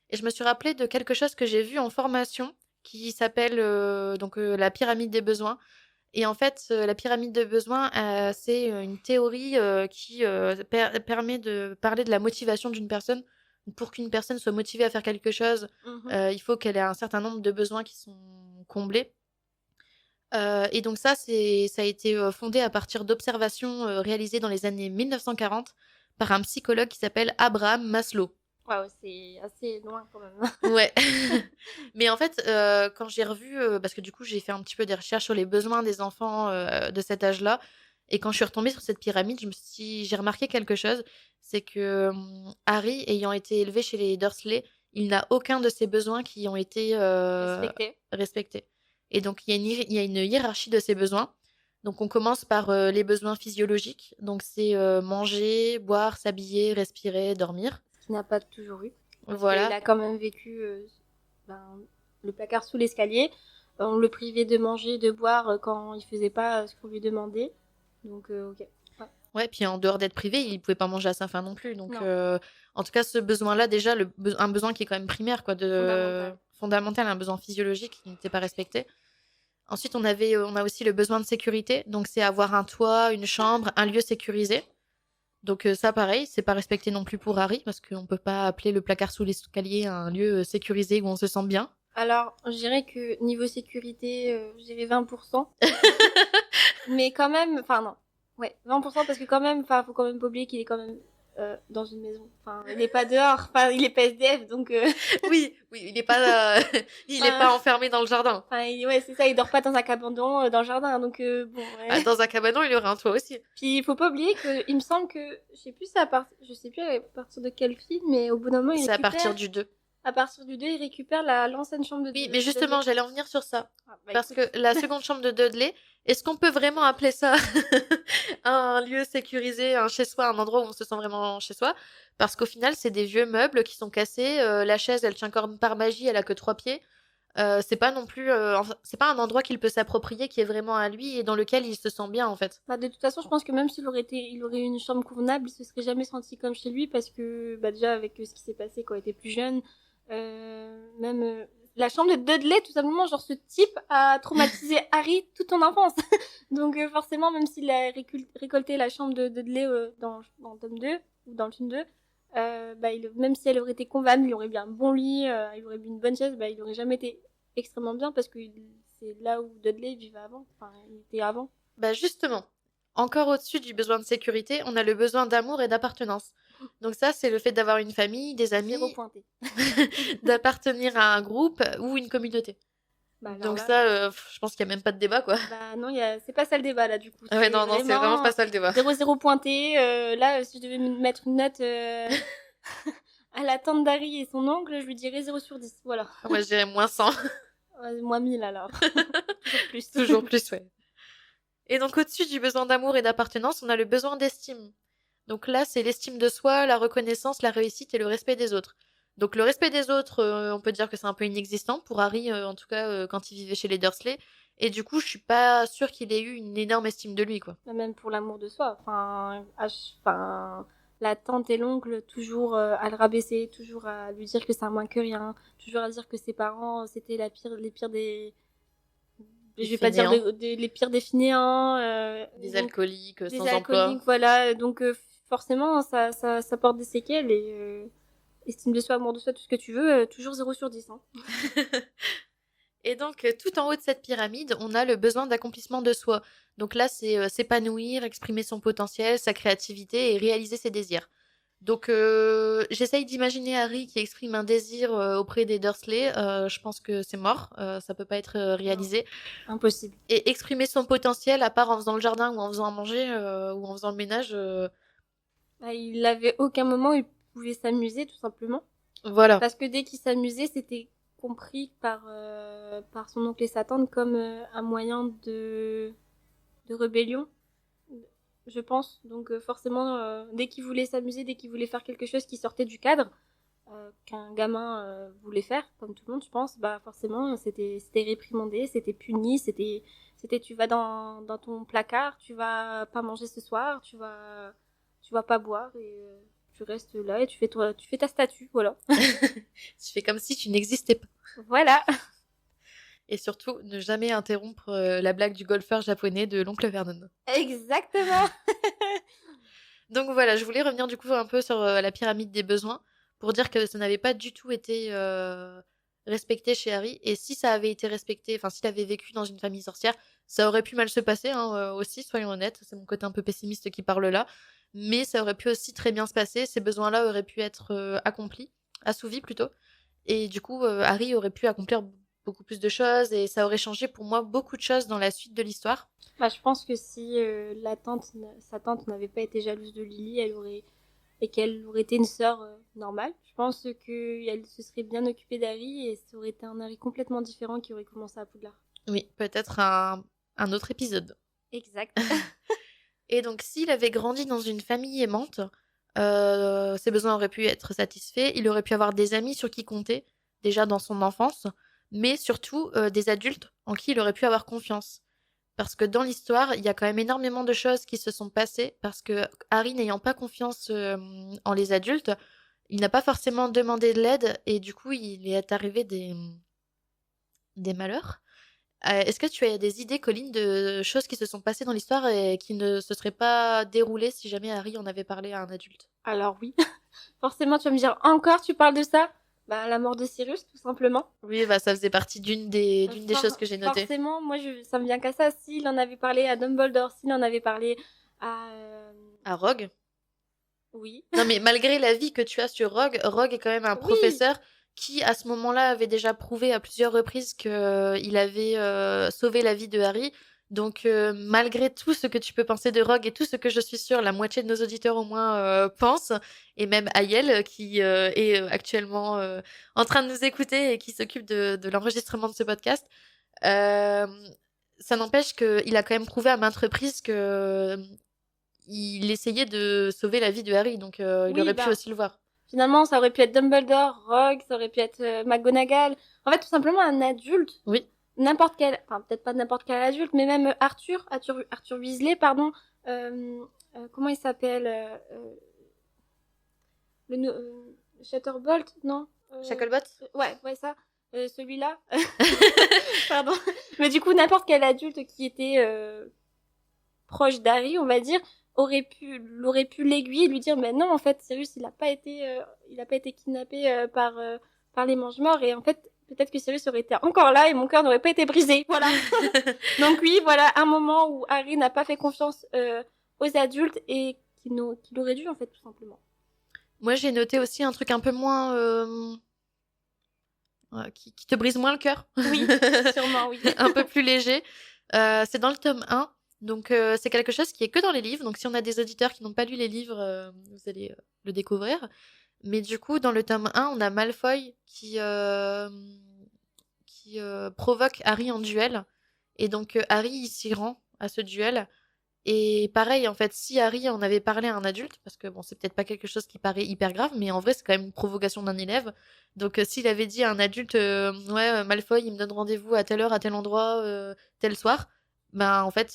Et je me suis rappelé de quelque chose que j'ai vu en formation qui s'appelle la pyramide des besoins. Et en fait, la pyramide des besoins, c'est une théorie qui permet de parler de la motivation d'une personne. Pour qu'une personne soit motivée à faire quelque chose, il faut qu'elle ait un certain nombre de besoins qui sont comblés. Et donc ça a été fondé à partir d'observations réalisées dans les années 1940 par un psychologue qui s'appelle Abraham Maslow. Waouh, c'est assez loin quand même. Ouais. Mais en fait, quand j'ai revu, parce que du coup j'ai fait un petit peu des recherches sur les besoins des enfants de cet âge-là, et quand je suis retombée sur cette pyramide, j'ai remarqué quelque chose, c'est que Harry, ayant été élevé chez les Dursley, il n'a aucun de ses besoins qui ont été respectés. Et donc, il y a une hiérarchie de ces besoins. Donc, on commence par les besoins physiologiques. Donc, c'est manger, boire, s'habiller, respirer, dormir. Ce qu'il n'a pas toujours eu. Voilà. Il a quand même vécu le placard sous l'escalier. On le privait de manger, de boire quand il faisait pas ce qu'on lui demandait. Donc, ok. Ouais, puis en dehors d'être privé, il pouvait pas manger à sa faim non plus. Donc, en tout cas, ce besoin-là, déjà, un besoin qui est quand même primaire, quoi, fondamental, un besoin physiologique qui n'était pas respecté. Ensuite, on a aussi le besoin de sécurité. Donc, c'est avoir un toit, une chambre, un lieu sécurisé. Donc, ça, pareil, c'est pas respecté non plus pour Harry, parce qu'on peut pas appeler le placard sous l'escalier un lieu sécurisé où on se sent bien. Alors, je dirais que niveau sécurité, je dirais 20%. Mais quand même, enfin non. Ouais, 20% parce que quand même, enfin, faut quand même pas oublier qu'il est quand même dans une maison. Enfin, il est pas dehors. Enfin, il est pas SDF, donc. Oui, il est pas, il est pas enfermé dans le jardin. Enfin, ouais, c'est ça. Il dort pas dans un cabanon dans le jardin, donc bon. Ouais. Ah, dans un cabanon, il y aurait un toit aussi. Puis il faut pas oublier que, il me semble que, je sais plus à partir de quel film, mais au bout d'un moment, c'est à partir du 2. À partir du 2, il récupère l'ancienne chambre de Dudley. Oui, mais justement, j'allais en venir sur ça. Parce écoute. que la seconde chambre de Dudley, est-ce qu'on peut vraiment appeler ça un lieu sécurisé, un chez-soi, un endroit où on se sent vraiment chez soi? Parce qu'au final, c'est des vieux meubles qui sont cassés. La chaise, elle tient encore par magie, elle a que 3 pieds. C'est pas non plus, c'est pas un endroit qu'il peut s'approprier qui est vraiment à lui et dans lequel il se sent bien en fait. De toute façon, je pense que même il aurait eu une chambre convenable, il se serait jamais senti comme chez lui parce que déjà avec ce qui s'est passé quand il était plus jeune, même la chambre de Dudley, tout simplement, genre ce type a traumatisé Harry toute son enfance. Donc forcément, même s'il a récolté la chambre de Dudley dans le tome 2 ou dans le film 2, même si elle aurait été convenable, il aurait bien un bon lit, il aurait eu une bonne chaise, il aurait jamais été extrêmement bien parce que c'est là où Dudley vivait avant, enfin il était avant. Bah justement, encore au-dessus du besoin de sécurité, on a le besoin d'amour et d'appartenance. Donc ça, c'est le fait d'avoir une famille, des 0 amis, pointé. d'appartenir à un groupe ou une communauté. Bah alors Donc là, ça, je pense qu'il y a même pas de débat, quoi. bah non, c'est pas ça le débat là du coup. Ah ouais, C'est non, c'est vraiment pas ça le débat. 0 pointé. Là, si je devais mettre une note à la tante d'Harry et son oncle, je lui dirais 0 sur 10. Voilà. Moi, je dirais moins 100. Moins 1000 alors. Toujours plus. Toujours plus, ouais. Et donc, au-dessus du besoin d'amour et d'appartenance, on a le besoin d'estime. Donc là, c'est l'estime de soi, la reconnaissance, la réussite et le respect des autres. Donc le respect des autres, on peut dire que c'est un peu inexistant pour Harry, en tout cas quand il vivait chez les Dursley. Et du coup, je suis pas sûre qu'il ait eu une énorme estime de lui, quoi. Même pour l'amour de soi. La tante et l'oncle, toujours à le rabaisser, toujours à lui dire que c'est un moins que rien, toujours à dire que ses parents, c'était les pires des... Je vais pas dire les pires des fainéants. Des alcooliques, des sans alcooliques, emploi. voilà. Donc forcément, ça porte des séquelles et estime de soi, amour de soi, tout ce que tu veux, toujours 0 sur 10. Hein. Et donc, tout en haut de cette pyramide, on a le besoin d'accomplissement de soi. Donc là, c'est s'épanouir, exprimer son potentiel, sa créativité et réaliser ses désirs. Donc, j'essaye d'imaginer Harry qui exprime un désir auprès des Dursley. Je pense que c'est mort. Ça peut pas être réalisé. Non. Impossible. Et exprimer son potentiel, à part en faisant le jardin ou en faisant à manger ou en faisant le ménage. Il avait aucun moment où il pouvait s'amuser, tout simplement. Voilà. Parce que dès qu'il s'amusait, c'était compris par son oncle et sa tante comme un moyen de rébellion, je pense. Donc forcément, dès qu'il voulait s'amuser, dès qu'il voulait faire quelque chose qui sortait du cadre, qu'un gamin voulait faire, comme tout le monde, je pense, bah forcément, c'était réprimandé, c'était puni, c'était tu vas dans ton placard, tu vas pas manger ce soir, tu vas pas boire et tu restes là et tu fais ta statue, voilà. Tu fais comme si tu n'existais pas. Voilà. Et surtout, ne jamais interrompre la blague du golfeur japonais de l'oncle Vernon. Exactement. Donc voilà, je voulais revenir du coup un peu sur la pyramide des besoins pour dire que ça n'avait pas du tout été respecté chez Harry. Et si ça avait été respecté, enfin s'il avait vécu dans une famille sorcière, ça aurait pu mal se passer aussi, soyons honnêtes. C'est mon côté un peu pessimiste qui parle là. Mais ça aurait pu aussi très bien se passer. Ces besoins-là auraient pu être accomplis, assouvis plutôt. Et du coup, Harry aurait pu accomplir beaucoup plus de choses et ça aurait changé pour moi beaucoup de choses dans la suite de l'histoire. Bah, je pense que si sa tante n'avait pas été jalouse de Lily, et qu'elle aurait été une sœur normale, je pense qu'elle se serait bien occupée d'Harry et ça aurait été un Harry complètement différent qui aurait commencé à Poudlard. Oui, peut-être un autre épisode. Exact. Et donc, s'il avait grandi dans une famille aimante, ses besoins auraient pu être satisfaits. Il aurait pu avoir des amis sur qui compter, déjà dans son enfance, mais surtout des adultes en qui il aurait pu avoir confiance. Parce que dans l'histoire, il y a quand même énormément de choses qui se sont passées, parce que Harry n'ayant pas confiance en les adultes, il n'a pas forcément demandé de l'aide, et du coup, il est arrivé des malheurs. Est-ce que tu as des idées, Colline, de choses qui se sont passées dans l'histoire et qui ne se seraient pas déroulées si jamais Harry en avait parlé à un adulte? Alors oui, forcément tu vas me dire encore tu parles de ça. Bah la mort de Sirius tout simplement. Oui, bah ça faisait partie d'une des choses que j'ai notées. Forcément, moi ça me vient qu'à ça. S'il en avait parlé à Dumbledore, s'il en avait parlé à Rogue. Oui. Non mais malgré l'avis que tu as sur Rogue, Rogue est quand même un professeur qui à ce moment-là avait déjà prouvé à plusieurs reprises qu'il avait sauvé la vie de Harry. Donc malgré tout ce que tu peux penser de Rogue et tout ce que je suis sûre la moitié de nos auditeurs au moins pensent, et même Ayel qui est actuellement en train de nous écouter et qui s'occupe de l'enregistrement de ce podcast, ça n'empêche qu'il a quand même prouvé à maintes reprises que il essayait de sauver la vie de Harry, donc il aurait pu aussi le voir. Finalement, ça aurait pu être Dumbledore, Rogue, ça aurait pu être McGonagall. En fait, tout simplement un adulte. Oui. N'importe quel, enfin peut-être pas n'importe quel adulte, mais même Arthur Weasley, pardon. Comment il s'appelle Shatterbolt, non Shacklebolt. Ouais, ça. Celui-là. Pardon. Mais du coup, n'importe quel adulte qui était proche d'Harry, on va dire, l'aurait pu l'aiguiller et lui dire mais non en fait Sirius il a pas été kidnappé par les Mange-Morts et en fait peut-être que Sirius aurait été encore là et mon cœur n'aurait pas été brisé. Voilà. Donc oui, voilà un moment où Harry n'a pas fait confiance aux adultes et qu'il aurait dû, en fait, tout simplement. Moi, j'ai noté aussi un truc un peu moins... qui te brise moins le cœur. Oui, sûrement, oui. Un peu plus léger. C'est dans le tome 1. Donc, c'est quelque chose qui est que dans les livres. Donc, si on a des auditeurs qui n'ont pas lu les livres, vous allez le découvrir. Mais du coup, dans le tome 1, on a Malfoy qui provoque Harry en duel. Et donc, Harry, il s'y rend à ce duel. Et pareil, en fait, si Harry en avait parlé à un adulte, parce que bon, c'est peut-être pas quelque chose qui paraît hyper grave, mais en vrai, c'est quand même une provocation d'un élève. Donc, s'il avait dit à un adulte, ouais, Malfoy, il me donne rendez-vous à telle heure, à tel endroit, tel soir, ben, en fait,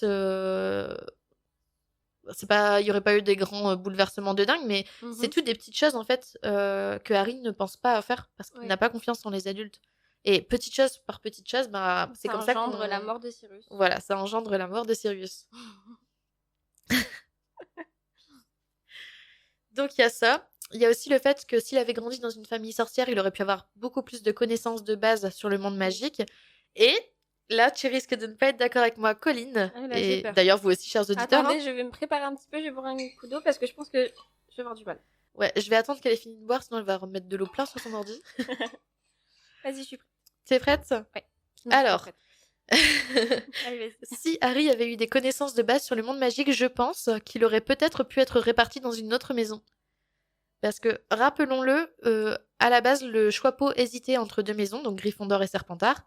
c'est pas, il y aurait pas eu des grands bouleversements de dingue, mais c'est toutes des petites choses, en fait, que Harry ne pense pas à faire, parce qu'il n'a pas confiance en les adultes. Et petite chose par petite chose, bah, c'est comme ça qu'on... engendre la mort de Sirius. Voilà, ça engendre la mort de Sirius. Donc il y a ça. Il y a aussi le fait que s'il avait grandi dans une famille sorcière, il aurait pu avoir beaucoup plus de connaissances de base sur le monde magique. Et là, tu risques de ne pas être d'accord avec moi, Colline. Là, et d'ailleurs, vous aussi, chers auditeurs. Attendez, je vais me préparer un petit peu, je vais boire un coup d'eau parce que je pense que je vais avoir du mal. Ouais, je vais attendre qu'elle ait fini de boire, sinon elle va remettre de l'eau plein sur son ordi. Vas-y, je suis prête. T'es prête ? Ouais. Alors, Allez, si Harry avait eu des connaissances de base sur le monde magique, je pense qu'il aurait peut-être pu être réparti dans une autre maison. Parce que, rappelons-le, à la base, le Choixpeau hésitait entre deux maisons, donc Gryffondor et Serpentard.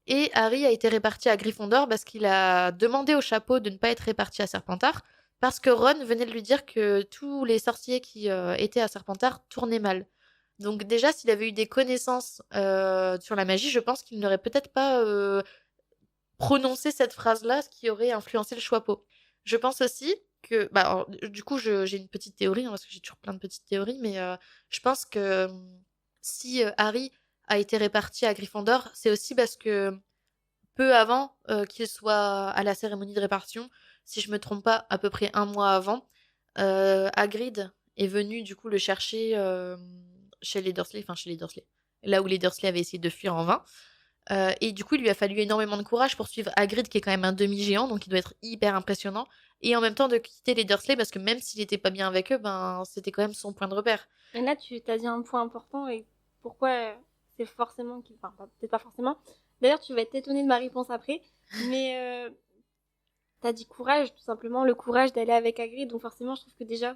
Et Harry a été réparti à Gryffondor parce qu'il a demandé au chapeau de ne pas être réparti à Serpentard, parce que Ron venait de lui dire que tous les sorciers qui étaient à Serpentard tournaient mal. Donc déjà, s'il avait eu des connaissances sur la magie, je pense qu'il n'aurait peut-être pas prononcé cette phrase-là, ce qui aurait influencé le Choixpeau. Je pense aussi que... Bah, alors, du coup, j'ai une petite théorie, hein, parce que j'ai toujours plein de petites théories, mais je pense que si Harry a été réparti à Gryffondor, c'est aussi parce que peu avant qu'il soit à la cérémonie de répartition, si je me trompe pas, à peu près un mois avant, Hagrid est venu du coup le chercher chez les Dursley, là où les Dursley avaient essayé de fuir en vain. Et du coup, il lui a fallu énormément de courage pour suivre Hagrid, qui est quand même un demi-géant, donc il doit être hyper impressionnant. Et en même temps de quitter les Dursley, parce que même s'il était pas bien avec eux, ben c'était quand même son point de repère. Et là, tu t'as dit un point important, et pourquoi c'est forcément qu'il... Enfin, peut-être pas forcément. D'ailleurs, tu vas être étonnée de ma réponse après, mais t'as dit courage, tout simplement, le courage d'aller avec Hagrid, donc forcément, je trouve que déjà...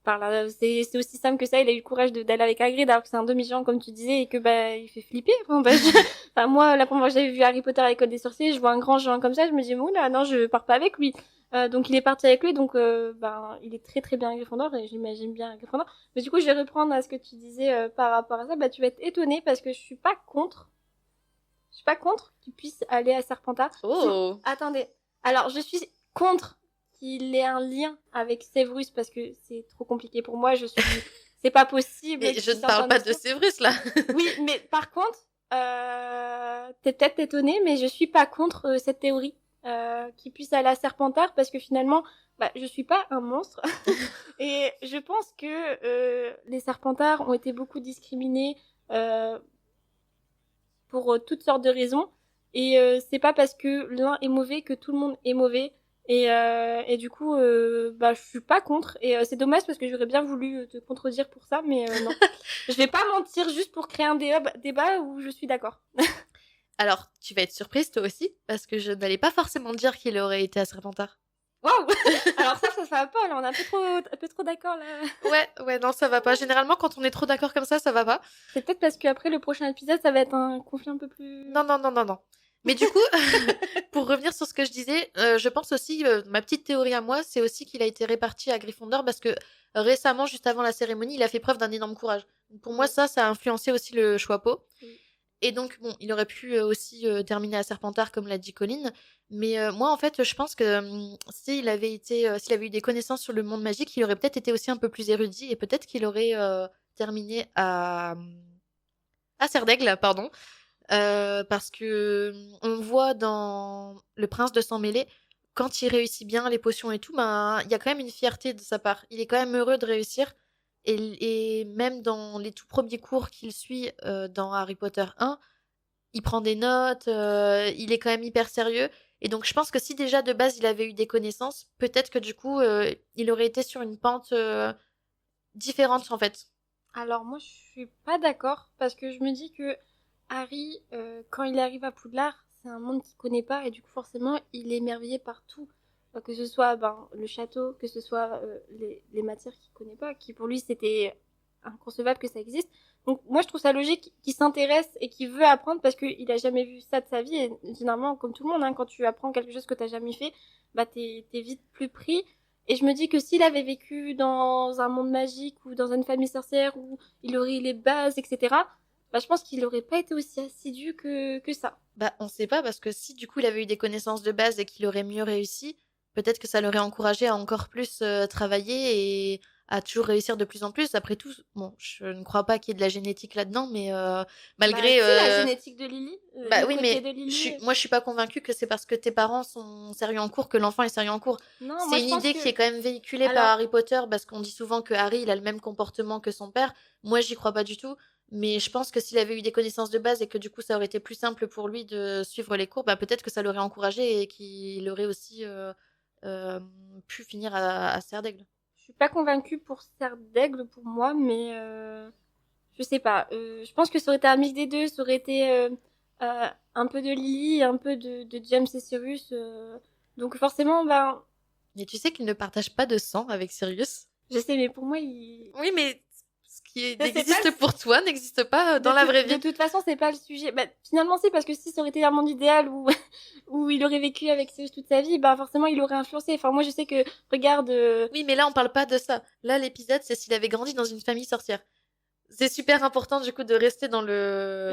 Par là, c'est aussi simple que ça, il a eu le courage d'aller avec Hagrid alors que c'est un demi-géant comme tu disais et que bah il fait flipper. Enfin, moi la première fois que j'avais vu Harry Potter à l'école des sorciers, je vois un grand géant comme ça, je me dis oula non, je pars pas avec lui. Donc il est parti avec lui, donc il est très très bien à Gryffondor et j'imagine bien à Gryffondor. Mais du coup je vais reprendre à ce que tu disais par rapport à ça, bah tu vas être étonnée parce que je suis pas contre qu'il puisse aller à Serpentard. Oh. Attendez, alors je suis contre qu'il ait un lien avec Severus parce que c'est trop compliqué pour moi, c'est pas possible. Et je ne parle pas de Severus là. Oui, mais par contre, t'es peut-être étonné, mais je suis pas contre cette théorie qu'il puisse aller à Serpentard parce que finalement, je suis pas un monstre et je pense que les Serpentards ont été beaucoup discriminés pour toutes sortes de raisons et c'est pas parce que l'un est mauvais que tout le monde est mauvais. Et du coup, je suis pas contre. Et c'est dommage parce que j'aurais bien voulu te contredire pour ça, mais non. Je vais pas mentir juste pour créer un débat où je suis d'accord. Alors, tu vas être surprise toi aussi, parce que je n'allais pas forcément dire qu'il aurait été à Serpentard. Waouh. Alors ça va pas, là, on est un peu trop d'accord, là. Ouais, non, ça va pas. Généralement, quand on est trop d'accord comme ça va pas. C'est peut-être parce qu'après le prochain épisode, ça va être un conflit un peu plus... Non. Mais du coup, pour revenir sur ce que je disais, je pense aussi, ma petite théorie à moi, c'est aussi qu'il a été réparti à Gryffondor parce que récemment, juste avant la cérémonie, il a fait preuve d'un énorme courage. Donc, pour moi, ça a influencé aussi le Choixpeau. Oui. Et donc, bon, il aurait pu aussi terminer à Serpentard, comme l'a dit Colline. Mais moi, en fait, je pense que s'il avait eu des connaissances sur le monde magique, il aurait peut-être été aussi un peu plus érudit et peut-être qu'il aurait terminé à Serdaigle, pardon. Parce que on voit dans Le Prince de Sang Mêlé, quand il réussit bien les potions et tout, il y a quand même une fierté de sa part. Il est quand même heureux de réussir. Et même dans les tout premiers cours qu'il suit dans Harry Potter 1, il prend des notes, il est quand même hyper sérieux. Et donc je pense que si déjà de base il avait eu des connaissances, peut-être que du coup il aurait été sur une pente différente en fait. Alors moi je suis pas d'accord parce que je me dis que Harry, quand il arrive à Poudlard, c'est un monde qu'il connaît pas et du coup forcément il est émerveillé par tout. Que ce soit le château, que ce soit les matières qu'il connaît pas, qui pour lui c'était inconcevable que ça existe. Donc moi je trouve ça logique qu'il s'intéresse et qu'il veut apprendre parce qu'il a jamais vu ça de sa vie et généralement comme tout le monde, hein, quand tu apprends quelque chose que t'as jamais fait, bah t'es vite plus pris. Et je me dis que s'il avait vécu dans un monde magique ou dans une famille sorcière où il aurait les bases, etc., bah, je pense qu'il aurait pas été aussi assidu que ça. Bah on sait pas parce que si du coup il avait eu des connaissances de base et qu'il aurait mieux réussi, peut-être que ça l'aurait encouragé à encore plus travailler et à toujours réussir de plus en plus. Après tout, bon, je ne crois pas qu'il y ait de la génétique là-dedans, mais malgré... Bah, si, la génétique de Lily, Bah le oui, côté mais de Lily. moi je suis pas convaincue que c'est parce que tes parents sont sérieux en cours que l'enfant est sérieux en cours. Non, moi C'est je une pense idée que... qui est quand même véhiculée par Alors, Harry Potter parce qu'on dit souvent que Harry il a le même comportement que son père. Moi j'y crois pas du tout, mais je pense que s'il avait eu des connaissances de base et que du coup ça aurait été plus simple pour lui de suivre les cours, bah peut-être que ça l'aurait encouragé et qu'il aurait aussi euh, pu finir à Serdaigle. je suis pas convaincue pour Serre d'Aigle pour moi, mais je sais pas. Je pense que ça aurait été un mix des deux, ça aurait été un peu de Lily, un peu de James et Sirius. Donc forcément, ben, Mais tu sais qu'il ne partage pas de sang avec Sirius. je sais, mais pour moi, il... Oui, mais ce qui Ça, c'est pas existe le- pour toi n'existe pas dans la vraie De vie. toute façon, c'est pas le sujet. Bah, finalement, c'est parce que si ça aurait été un monde idéal où, où il aurait vécu avec Sirius toute sa vie, bah forcément, il aurait influencé. Enfin, moi, je sais que, regarde, Oui, mais là, on parle pas de ça. Là, l'épisode, c'est s'il avait grandi dans une famille sorcière. C'est super important, du coup, de rester dans je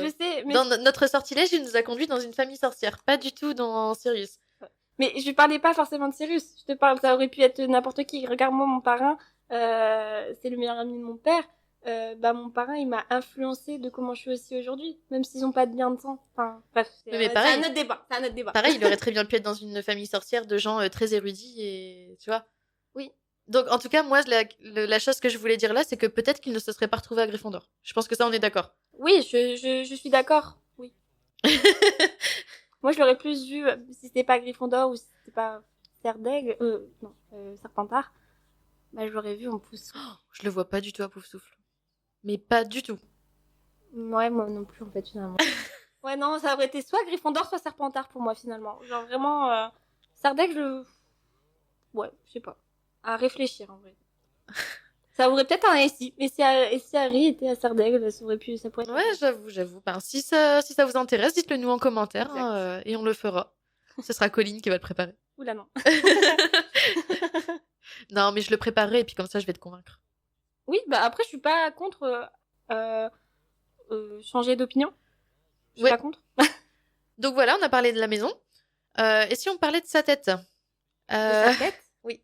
le... sais, mais, Dans notre sortilège, il nous a conduit dans une famille sorcière. Pas du tout dans Sirius. mais je parlais pas forcément de Sirius. Je te parle, ça aurait pu être n'importe qui. Regarde-moi, mon parrain, c'est le meilleur ami de mon père. Bah, mon parrain, il m'a influencé de comment je suis aussi aujourd'hui, même s'ils ont pas de lien de sang. Enfin, bref, Oui, mais c'est pareil. un autre débat. C'est un autre débat. Pareil, il aurait très bien pu être dans une famille sorcière de gens très érudits et... Tu vois. Oui. Donc, en tout cas, moi, la chose que je voulais dire là, c'est que peut-être qu'il ne se serait pas retrouvé à Gryffondor. Je pense que ça, on est d'accord. Oui, je suis d'accord. Oui. Moi, je l'aurais plus vu si c'était pas Gryffondor ou si c'était pas Serdaigle, non, Serpentard. Bah, je l'aurais vu en pouce. Je le vois pas du tout à Poufsouffle. Mais pas du tout. Ouais, moi non plus, en fait, finalement. Ouais, non, ça aurait été soit Gryffondor, soit Serpentard pour moi, finalement. Genre, vraiment, Serdaigle, ouais, je sais pas. À réfléchir, en vrai. Ça aurait peut-être un SI, mais si Harry était à Serdaigle, ça pourrait être... Ouais, j'avoue. Ben, si ça vous intéresse, dites-le nous en commentaire hein, et on le fera. Ce sera Colline qui va le préparer. Oula, non. Non, mais je le préparerai et puis comme ça, je vais te convaincre. Oui, bah après, je suis pas contre changer d'opinion. Je suis Ouais. pas contre. Donc voilà, on a parlé de la maison. Et si on parlait de sa tête De sa tête. Oui.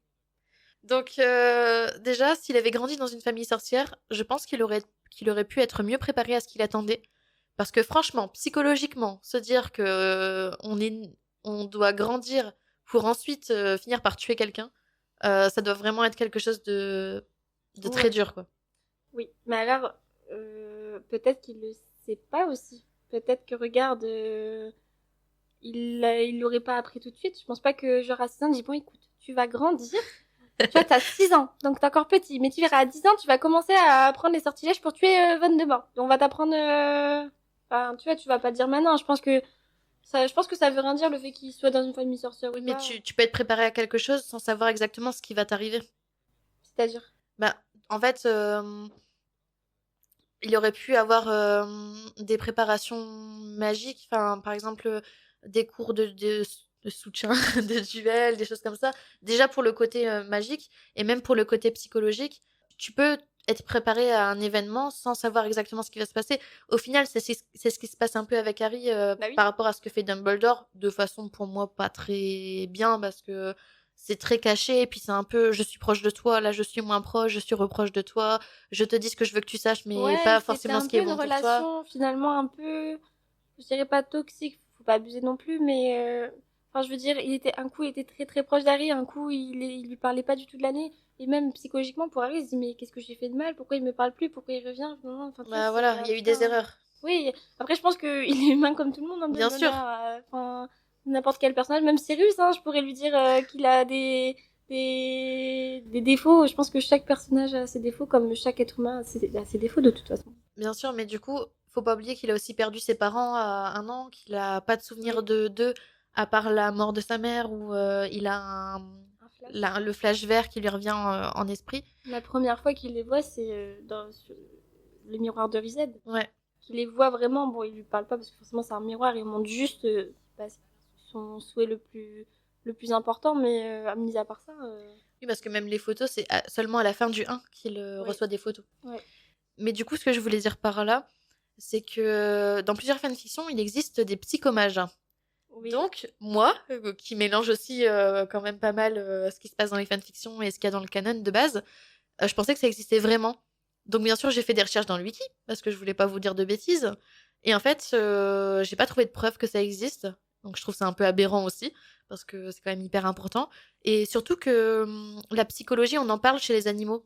Donc déjà, s'il avait grandi dans une famille sorcière, je pense qu'il aurait pu être mieux préparé à ce qu'il attendait. Parce que franchement, psychologiquement, se dire que on doit grandir pour ensuite finir par tuer quelqu'un, ça doit vraiment être quelque chose de très Ouais. dur, quoi. Oui, mais alors, peut-être qu'il le sait pas aussi. Peut-être que, regarde, il l'aurait pas appris tout de suite. Je pense pas que, genre, à 6 ans, il dit, bon, écoute, tu vas grandir. Tu vois, t'as 6 ans, donc t'es encore petit. Mais tu verras, à 10 ans, tu vas commencer à apprendre les sortilèges pour tuer Voldemort. Donc, on va t'apprendre... Enfin, tu vois, tu vas pas dire maintenant. Je pense que ça veut rien dire le fait qu'il soit dans une famille sorcière Oui, ou mais pas. tu peux être préparé à quelque chose sans savoir exactement ce qui va t'arriver. C'est-à-dire... Bah, en fait, il aurait pu avoir des préparations magiques, enfin, par exemple, des cours de soutien, de duel, des choses comme ça. Déjà pour le côté magique et même pour le côté psychologique, tu peux être préparé à un événement sans savoir exactement ce qui va se passer. Au final, c'est ce qui se passe un peu avec Harry Bah oui. par rapport à ce que fait Dumbledore, de façon pour moi pas très bien parce que c'est très caché et puis c'est un peu je suis proche de toi, là je suis moins proche, je suis reproche de toi, je te dis ce que je veux que tu saches mais Ouais, pas c'était forcément un ce qui peu est une bon pour toi. relation finalement un peu, je dirais pas toxique, faut pas abuser non plus, mais Enfin, je veux dire, un coup, il était très très proche d'Harry, un coup, il lui parlait pas du tout de l'année. Et même psychologiquement, pour Harry, il se dit, mais qu'est-ce que j'ai fait de mal? Pourquoi il me parle plus? Pourquoi il revient? Non, non, enfin, tu vois, Bah c'est voilà, il un y a eu peu des un... erreurs. Oui, après, je pense qu'il est humain comme tout le monde, hein, Bien sûr. Dumbledore. Enfin, n'importe quel personnage, même Sirius, hein, je pourrais lui dire qu'il a des défauts. Je pense que chaque personnage a ses défauts, comme chaque être humain a ses défauts de toute façon. Bien sûr, mais du coup, faut pas oublier qu'il a aussi perdu ses parents à 1 an, qu'il a pas de souvenir Oui. de d'eux, à part la mort de sa mère, où il a Un flash. le flash vert qui lui revient en esprit. La première fois qu'il les voit, c'est sur le miroir de Rized. Ouais. Qu'il les voit vraiment. Bon, il lui parle pas parce que forcément c'est un miroir. Il montre juste son souhait le plus important, mais mis à part ça. Oui, parce que même les photos, c'est seulement à la fin du 1 qu'il Oui. reçoit des photos. Ouais. Mais du coup, ce que je voulais dire par là, c'est que dans plusieurs fanfictions, il existe des psychomages. Oui. Donc, moi, qui mélange aussi quand même pas mal ce qui se passe dans les fanfictions et ce qu'il y a dans le canon de base, je pensais que ça existait vraiment. Donc, bien sûr, j'ai fait des recherches dans le wiki, parce que je voulais pas vous dire de bêtises. Et en fait, j'ai pas trouvé de preuve que ça existe. Donc, je trouve ça un peu aberrant aussi, parce que c'est quand même hyper important. Et surtout que la psychologie, on en parle chez les animaux.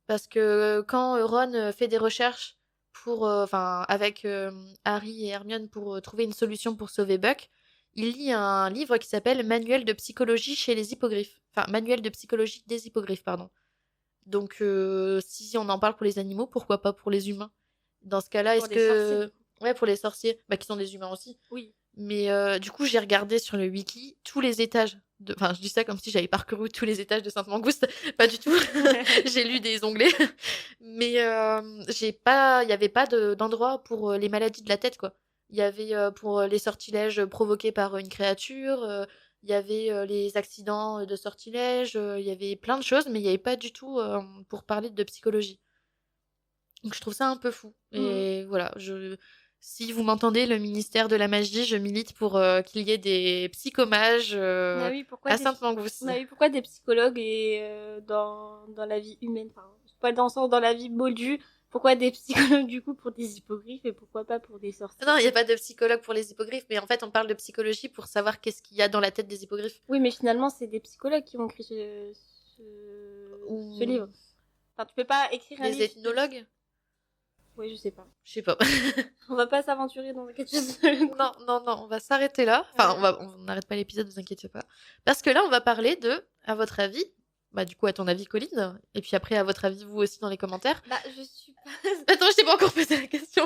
Parce que quand Ron fait des recherches pour, avec Harry et Hermione pour trouver une solution pour sauver Buck, il lit un livre qui s'appelle Manuel de psychologie chez les hippogriffes. Enfin, Manuel de psychologie des hippogriffes, pardon. Donc, si on en parle pour les animaux, pourquoi pas pour les humains? Dans ce cas-là, Pour est-ce les que... sorciers. Ouais, pour les sorciers, bah, qui sont des humains aussi. Oui. Mais du coup, j'ai regardé sur le wiki tous les étages. Enfin, je dis ça comme si j'avais parcouru tous les étages de Sainte-Mangouste. Pas du tout. J'ai lu des onglets. Mais il n'y avait pas d'endroit pour les maladies de la tête, quoi. Il y avait pour les sortilèges provoqués par une créature. Il y avait les accidents de sortilèges. Il y avait plein de choses, mais il n'y avait pas du tout pour parler de psychologie. Donc je trouve ça un peu fou. Et voilà, si vous m'entendez, le ministère de la magie, je milite pour qu'il y ait des psychomages Oui, à Sainte-Mangouste. Oui, pourquoi des psychologues et dans la vie humaine, enfin, pas dans le sens dans la vie moldue, pourquoi des psychologues du coup pour des hippogriffes et pourquoi pas pour des sorciers? Non, il n'y a pas de psychologue pour les hippogriffes, mais en fait, on parle de psychologie pour savoir qu'est-ce qu'il y a dans la tête des hippogriffes. Oui, mais finalement, c'est des psychologues qui ont écrit ce livre. Enfin, tu peux pas écrire un livre. Les ethnologues? Oui, je sais pas. Je sais pas. On va pas s'aventurer dans quelque chose. Non, non, non, on va s'arrêter là. Enfin, on n'arrête pas l'épisode, vous inquiétez pas. Parce que là, on va parler de, à votre avis, bah du coup, à ton avis, Colline, et puis après, à votre avis, vous aussi dans les commentaires. Bah, je suis pas... Attends, je t'ai pas encore posé la question.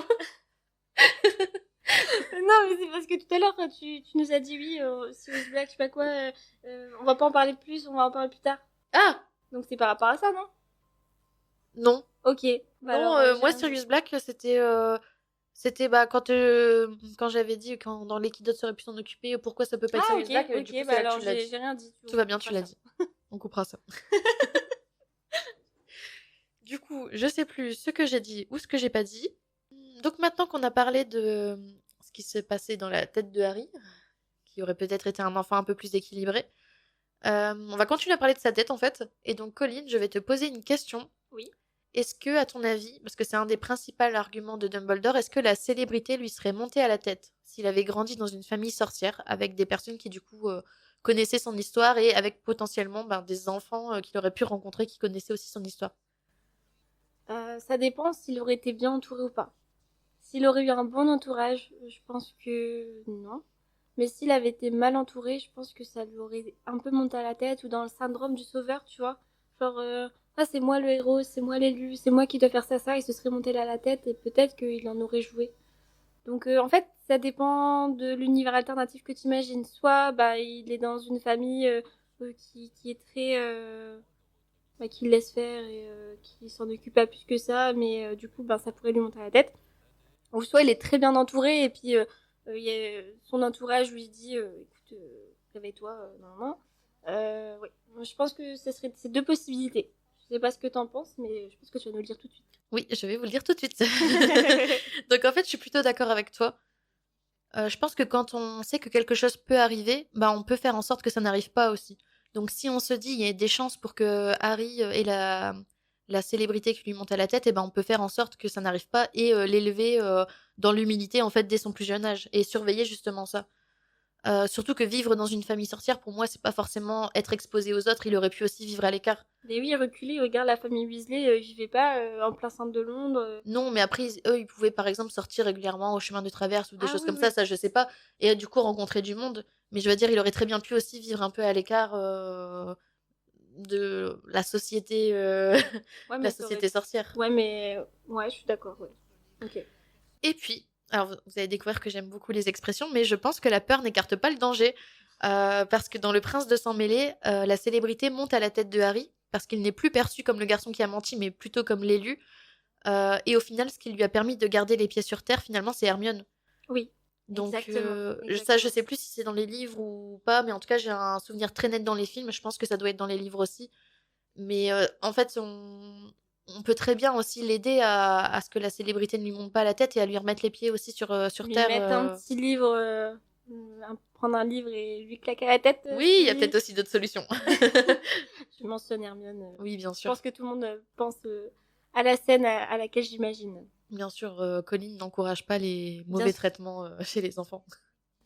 Non, mais c'est parce que tout à l'heure, quand tu nous as dit oui, Sirius Black, je sais pas quoi, on va pas en parler plus, on va en parler plus tard. Ah! Donc c'est par rapport à ça, non? Non. Ok. Bah non, moi, Sirius Black, c'était bah, quand j'avais dit dans l'équidote serait pu s'en occuper, pourquoi ça peut pas être Sirius Black, du coup, bah c'est là alors que tu l'as dit. j'ai rien dit. Tout va bien, tu l'as dit. On coupera ça. Du coup, je sais plus ce que j'ai dit ou ce que j'ai pas dit. Donc maintenant qu'on a parlé de ce qui s'est passé dans la tête de Harry, qui aurait peut-être été un enfant un peu plus équilibré, on va continuer à parler de sa tête en fait. Et donc Colline, je vais te poser une question. Oui. Est-ce que, à ton avis, parce que c'est un des principaux arguments de Dumbledore, est-ce que la célébrité lui serait montée à la tête s'il avait grandi dans une famille sorcière avec des personnes qui du coup connaissaient son histoire et avec potentiellement des enfants qu'il aurait pu rencontrer qui connaissaient aussi son histoire? Ça dépend s'il aurait été bien entouré ou pas. S'il aurait eu un bon entourage, je pense que non. Mais s'il avait été mal entouré, je pense que ça lui aurait un peu monté à la tête ou dans le syndrome du sauveur, tu vois. Genre, ah, c'est moi le héros, c'est moi l'élu, c'est moi qui dois faire ça, il se serait monté à la tête et peut-être qu'il en aurait joué. Donc, en fait, ça dépend de l'univers alternatif que tu imagines. Soit, bah, il est dans une famille qui est très... qui le laisse faire et qui s'en occupe pas plus que ça, mais du coup, ça pourrait lui monter à la tête. Ou soit il est très bien entouré et puis son entourage lui dit écoute, réveille-toi, normalement. Oui. Je pense que ce serait ces deux possibilités. Je sais pas ce que t'en penses, mais je pense que tu vas nous le dire tout de suite. Oui, je vais vous le dire tout de suite. Donc en fait, je suis plutôt d'accord avec toi. Je pense que quand on sait que quelque chose peut arriver, on peut faire en sorte que ça n'arrive pas aussi. Donc si on se dit il y a des chances pour que Harry ait la célébrité qui lui monte à la tête, on peut faire en sorte que ça n'arrive pas et l'élever dans l'humilité en fait dès son plus jeune âge et surveiller justement ça. Surtout que vivre dans une famille sorcière, pour moi, c'est pas forcément être exposé aux autres. Il aurait pu aussi vivre à l'écart. Mais oui, reculé, regarde la famille Weasley, ils vivaient pas en plein centre de Londres. Non, mais après, eux, ils pouvaient par exemple sortir régulièrement au chemin de traverse ou des choses oui, comme oui. ça, je sais pas. Et du coup, rencontrer du monde. Mais je veux dire, il aurait très bien pu aussi vivre un peu à l'écart de la société, la société sorcière. Ouais, mais ouais, je suis d'accord. Ouais. Ok. Et puis, alors vous allez découvrir que j'aime beaucoup les expressions, mais je pense que la peur n'écarte pas le danger. Parce que dans Le Prince de Sang-Mêlé, la célébrité monte à la tête de Harry, parce qu'il n'est plus perçu comme le garçon qui a menti, mais plutôt comme l'élu. Et au final, ce qui lui a permis de garder les pieds sur terre, finalement, c'est Hermione. Oui. Donc, exactement. ça, je sais plus si c'est dans les livres ou pas, mais en tout cas, j'ai un souvenir très net dans les films. Je pense que ça doit être dans les livres aussi. Mais en fait, on peut très bien aussi l'aider à ce que la célébrité ne lui monte pas à la tête et à lui remettre les pieds aussi sur lui terre. Mettre un petit livre, prendre un livre et lui claquer à la tête. Oui, il y a peut-être aussi d'autres solutions. Je mentionne Hermione. Oui, bien sûr. Je pense que tout le monde pense à la scène à laquelle j'imagine. Bien sûr, Colline n'encourage pas les mauvais traitements chez les enfants.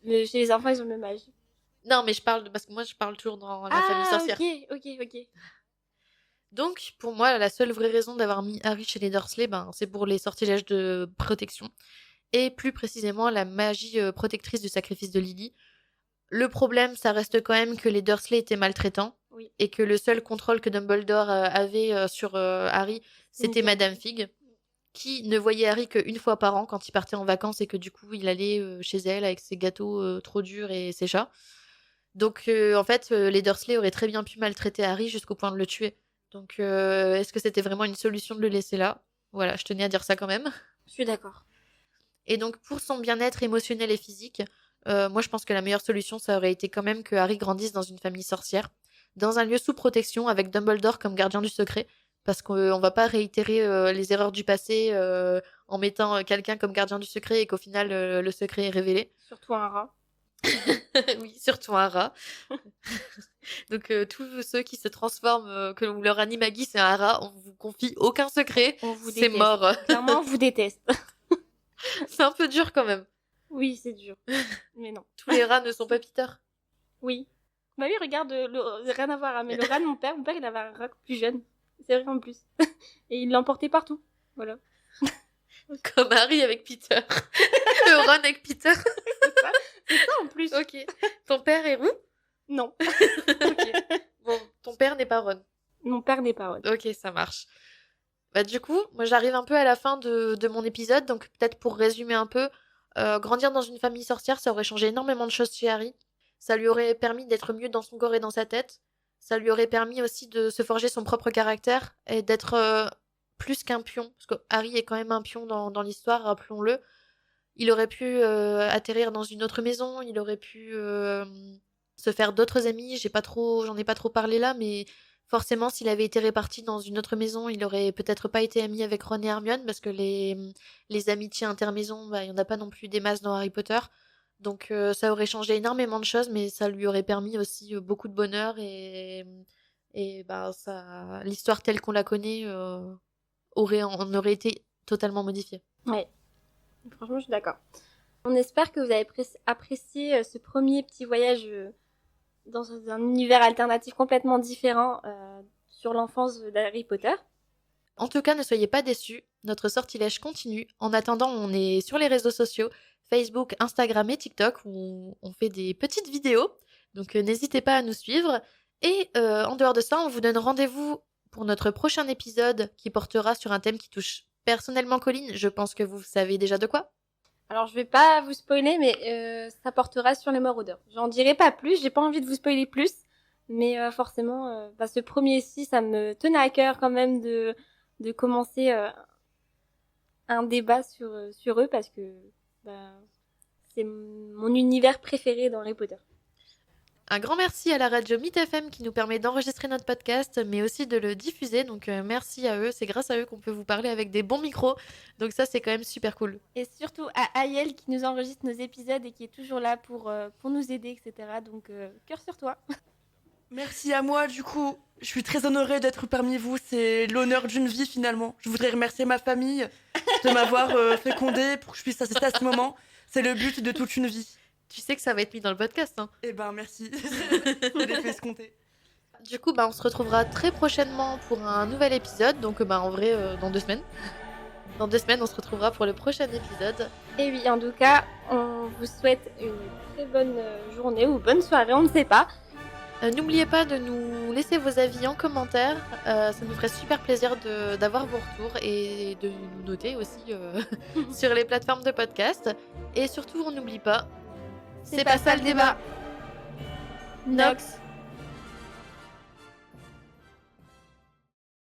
Chez les enfants, ils ont le même âge. Non, mais parce que moi, je parle toujours dans la famille sorcière. Ok. Donc, pour moi, la seule vraie raison d'avoir mis Harry chez les Dursley, c'est pour les sortilèges de protection. Et plus précisément, la magie protectrice du sacrifice de Lily. Le problème, ça reste quand même que les Dursley étaient maltraitants. Oui. Et que le seul contrôle que Dumbledore avait sur Harry, c'était Madame Fig, qui ne voyait Harry qu'une fois par an quand il partait en vacances et que du coup, il allait chez elle avec ses gâteaux trop durs et ses chats. Donc, en fait, les Dursley auraient très bien pu maltraiter Harry jusqu'au point de le tuer. Donc, est-ce que c'était vraiment une solution de le laisser là ? Voilà, je tenais à dire ça quand même. Je suis d'accord. Et donc, pour son bien-être émotionnel et physique, moi, je pense que la meilleure solution, ça aurait été quand même que Harry grandisse dans une famille sorcière, dans un lieu sous protection, avec Dumbledore comme gardien du secret, parce qu'on va pas réitérer les erreurs du passé en mettant quelqu'un comme gardien du secret et qu'au final, le secret est révélé. Surtout un rat. Oui, surtout un rat. Donc tous ceux qui se transforment, que leur animagi c'est un rat, on vous confie aucun secret, c'est mort. Clairement, on vous déteste. C'est un peu dur quand même. Oui, c'est dur. Mais non. Tous les rats ne sont pas Peter. Oui. Bah oui, regarde, rien à voir, hein, mais le rat de mon père, il avait un rat plus jeune. C'est vrai en plus. Et il l'emportait partout. Voilà. Comme Harry avec Peter. Le Ron avec Peter. C'est ça en plus. Ok. Ton père est roux ? Non. Ok. Bon, ton père n'est pas Ron. Mon père n'est pas Ron. Ok, ça marche. Bah du coup, moi j'arrive un peu à la fin de mon épisode, donc peut-être pour résumer un peu, grandir dans une famille sorcière, ça aurait changé énormément de choses chez Harry. Ça lui aurait permis d'être mieux dans son corps et dans sa tête. Ça lui aurait permis aussi de se forger son propre caractère et d'être plus qu'un pion. Parce que Harry est quand même un pion dans l'histoire, rappelons-le. Il aurait pu atterrir dans une autre maison, il aurait pu se faire d'autres amis. J'en ai pas trop parlé là, mais forcément, s'il avait été réparti dans une autre maison, il aurait peut-être pas été ami avec Ron et Hermione, parce que les amitiés intermaisons, il y en a pas non plus des masses dans Harry Potter. Donc ça aurait changé énormément de choses, mais ça lui aurait permis aussi beaucoup de bonheur et l'histoire telle qu'on la connaît aurait été totalement modifiée. Ouais, franchement, je suis d'accord. On espère que vous avez apprécié ce premier petit voyage dans un univers alternatif complètement différent sur l'enfance d'Harry Potter. En tout cas, ne soyez pas déçus, notre sortilège continue. En attendant, on est sur les réseaux sociaux, Facebook, Instagram et TikTok, où on fait des petites vidéos. Donc n'hésitez pas à nous suivre. Et en dehors de ça, on vous donne rendez-vous pour notre prochain épisode qui portera sur un thème qui touche personnellement Colline. Je pense que vous savez déjà de quoi. Alors je vais pas vous spoiler, mais ça portera sur les maraudeurs. J'en dirai pas plus, j'ai pas envie de vous spoiler plus. Mais forcément, ce premier-ci, ça me tenait à cœur quand même de commencer un débat sur eux parce que c'est mon univers préféré dans Harry Potter. Un grand merci à la radio Mythe FM qui nous permet d'enregistrer notre podcast, mais aussi de le diffuser. Donc merci à eux, c'est grâce à eux qu'on peut vous parler avec des bons micros. Donc ça, c'est quand même super cool. Et surtout à Ayel qui nous enregistre nos épisodes et qui est toujours là pour nous aider, etc. Donc cœur sur toi. Merci à moi, du coup. Je suis très honorée d'être parmi vous. C'est l'honneur d'une vie, finalement. Je voudrais remercier ma famille de m'avoir fécondée pour que je puisse assister à ce moment. C'est le but de toute une vie. Tu sais que ça va être mis dans le podcast, hein. Eh ben, merci. C'est l'effet escompté. Du coup, on se retrouvera très prochainement pour un nouvel épisode. Donc, en vrai, dans 2 semaines. Dans 2 semaines, on se retrouvera pour le prochain épisode. Et oui, en tout cas, on vous souhaite une très bonne journée ou bonne soirée, on ne sait pas. N'oubliez pas de nous laisser vos avis en commentaire. Ça nous ferait super plaisir d'avoir vos retours et de nous noter aussi sur les plateformes de podcast. Et surtout, on n'oublie pas, c'est pas ça le débat. Nox.